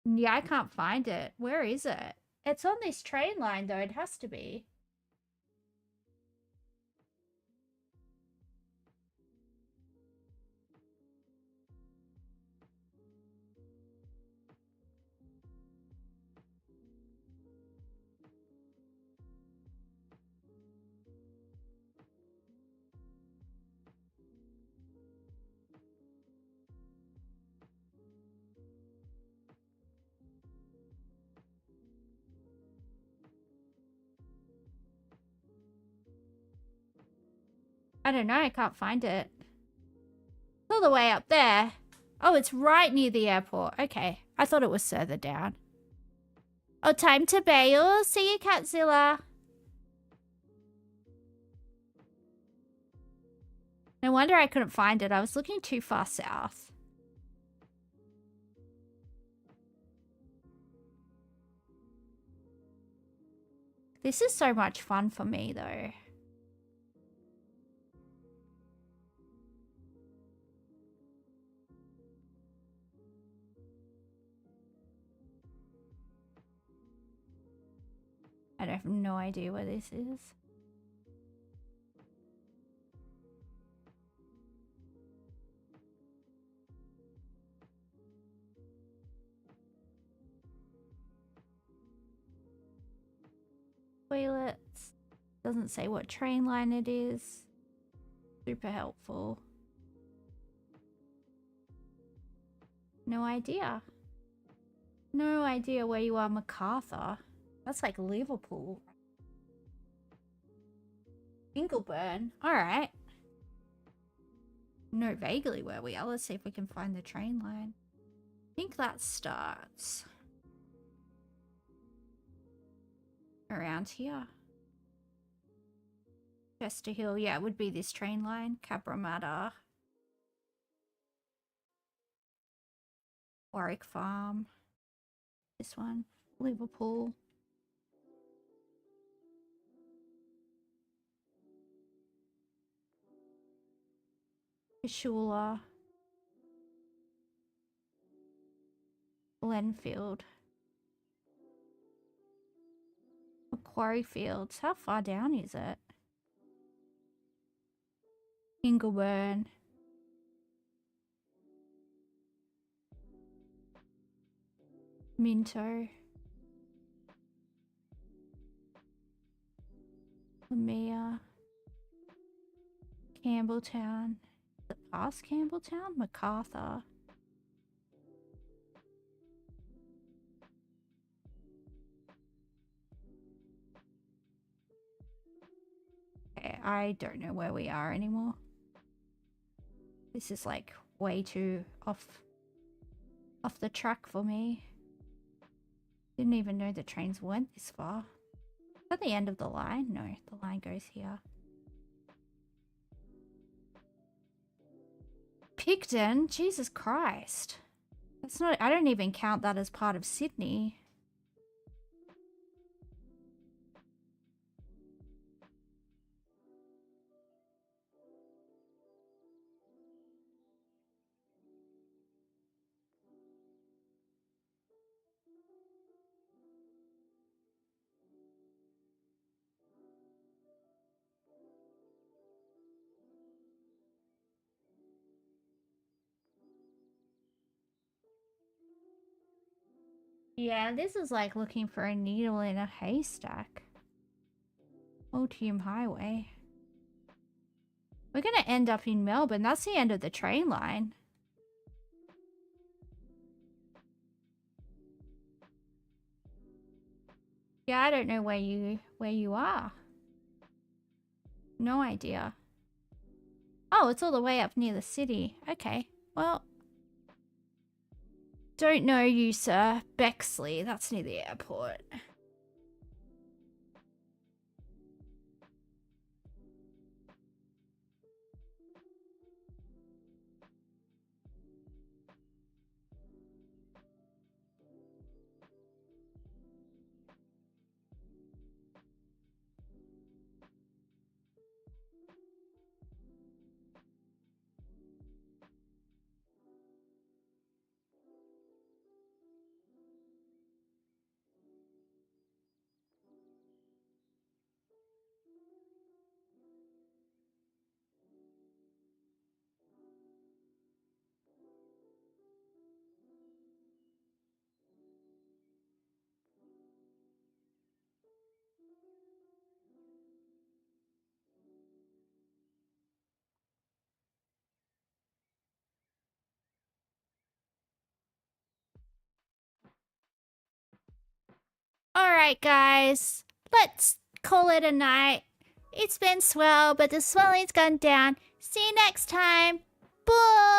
Yeah, I can't find it. Where is it? It's on this train line, though. It has to be. I don't know. I can't find it. It's all the way up there. Oh, it's right near the airport. Okay. I thought it was further down. Oh, time to bail. See you, Catzilla. No wonder I couldn't find it. I was looking too far south. This is so much fun for me, though. I have no idea where this is. Toilets. Doesn't say what train line it is. Super helpful. No idea. No idea where you are, MacArthur. That's like Liverpool. Ingleburn. Alright. Know vaguely where we are. Let's see if we can find the train line. I think that starts. around here. Chester Hill, yeah, it would be this train line. Cabramatta. Warwick Farm. This one. Liverpool. Kashula. Glenfield. Macquarie Fields. How far down is it? Ingleburn. Minto. Lamia. Campbelltown. Is it past Campbelltown? MacArthur. Okay, I don't know where we are anymore. This is like way too off the track for me. Didn't even know the trains went this far. Is that the end of the line? No, the line goes here. Picton? Jesus Christ. That's not, I don't even count that as part of Sydney. Yeah, this is like looking for a needle in a haystack. Ultium Highway. We're gonna end up in Melbourne. That's the end of the train line. Yeah, I don't know where you are. No idea. Oh, it's all the way up near the city. Okay, well. Don't know you, sir. Bexley, that's near the airport. Alright, guys. Let's call it a night. It's been swell, but the swelling's gone down. See you next time. Bye!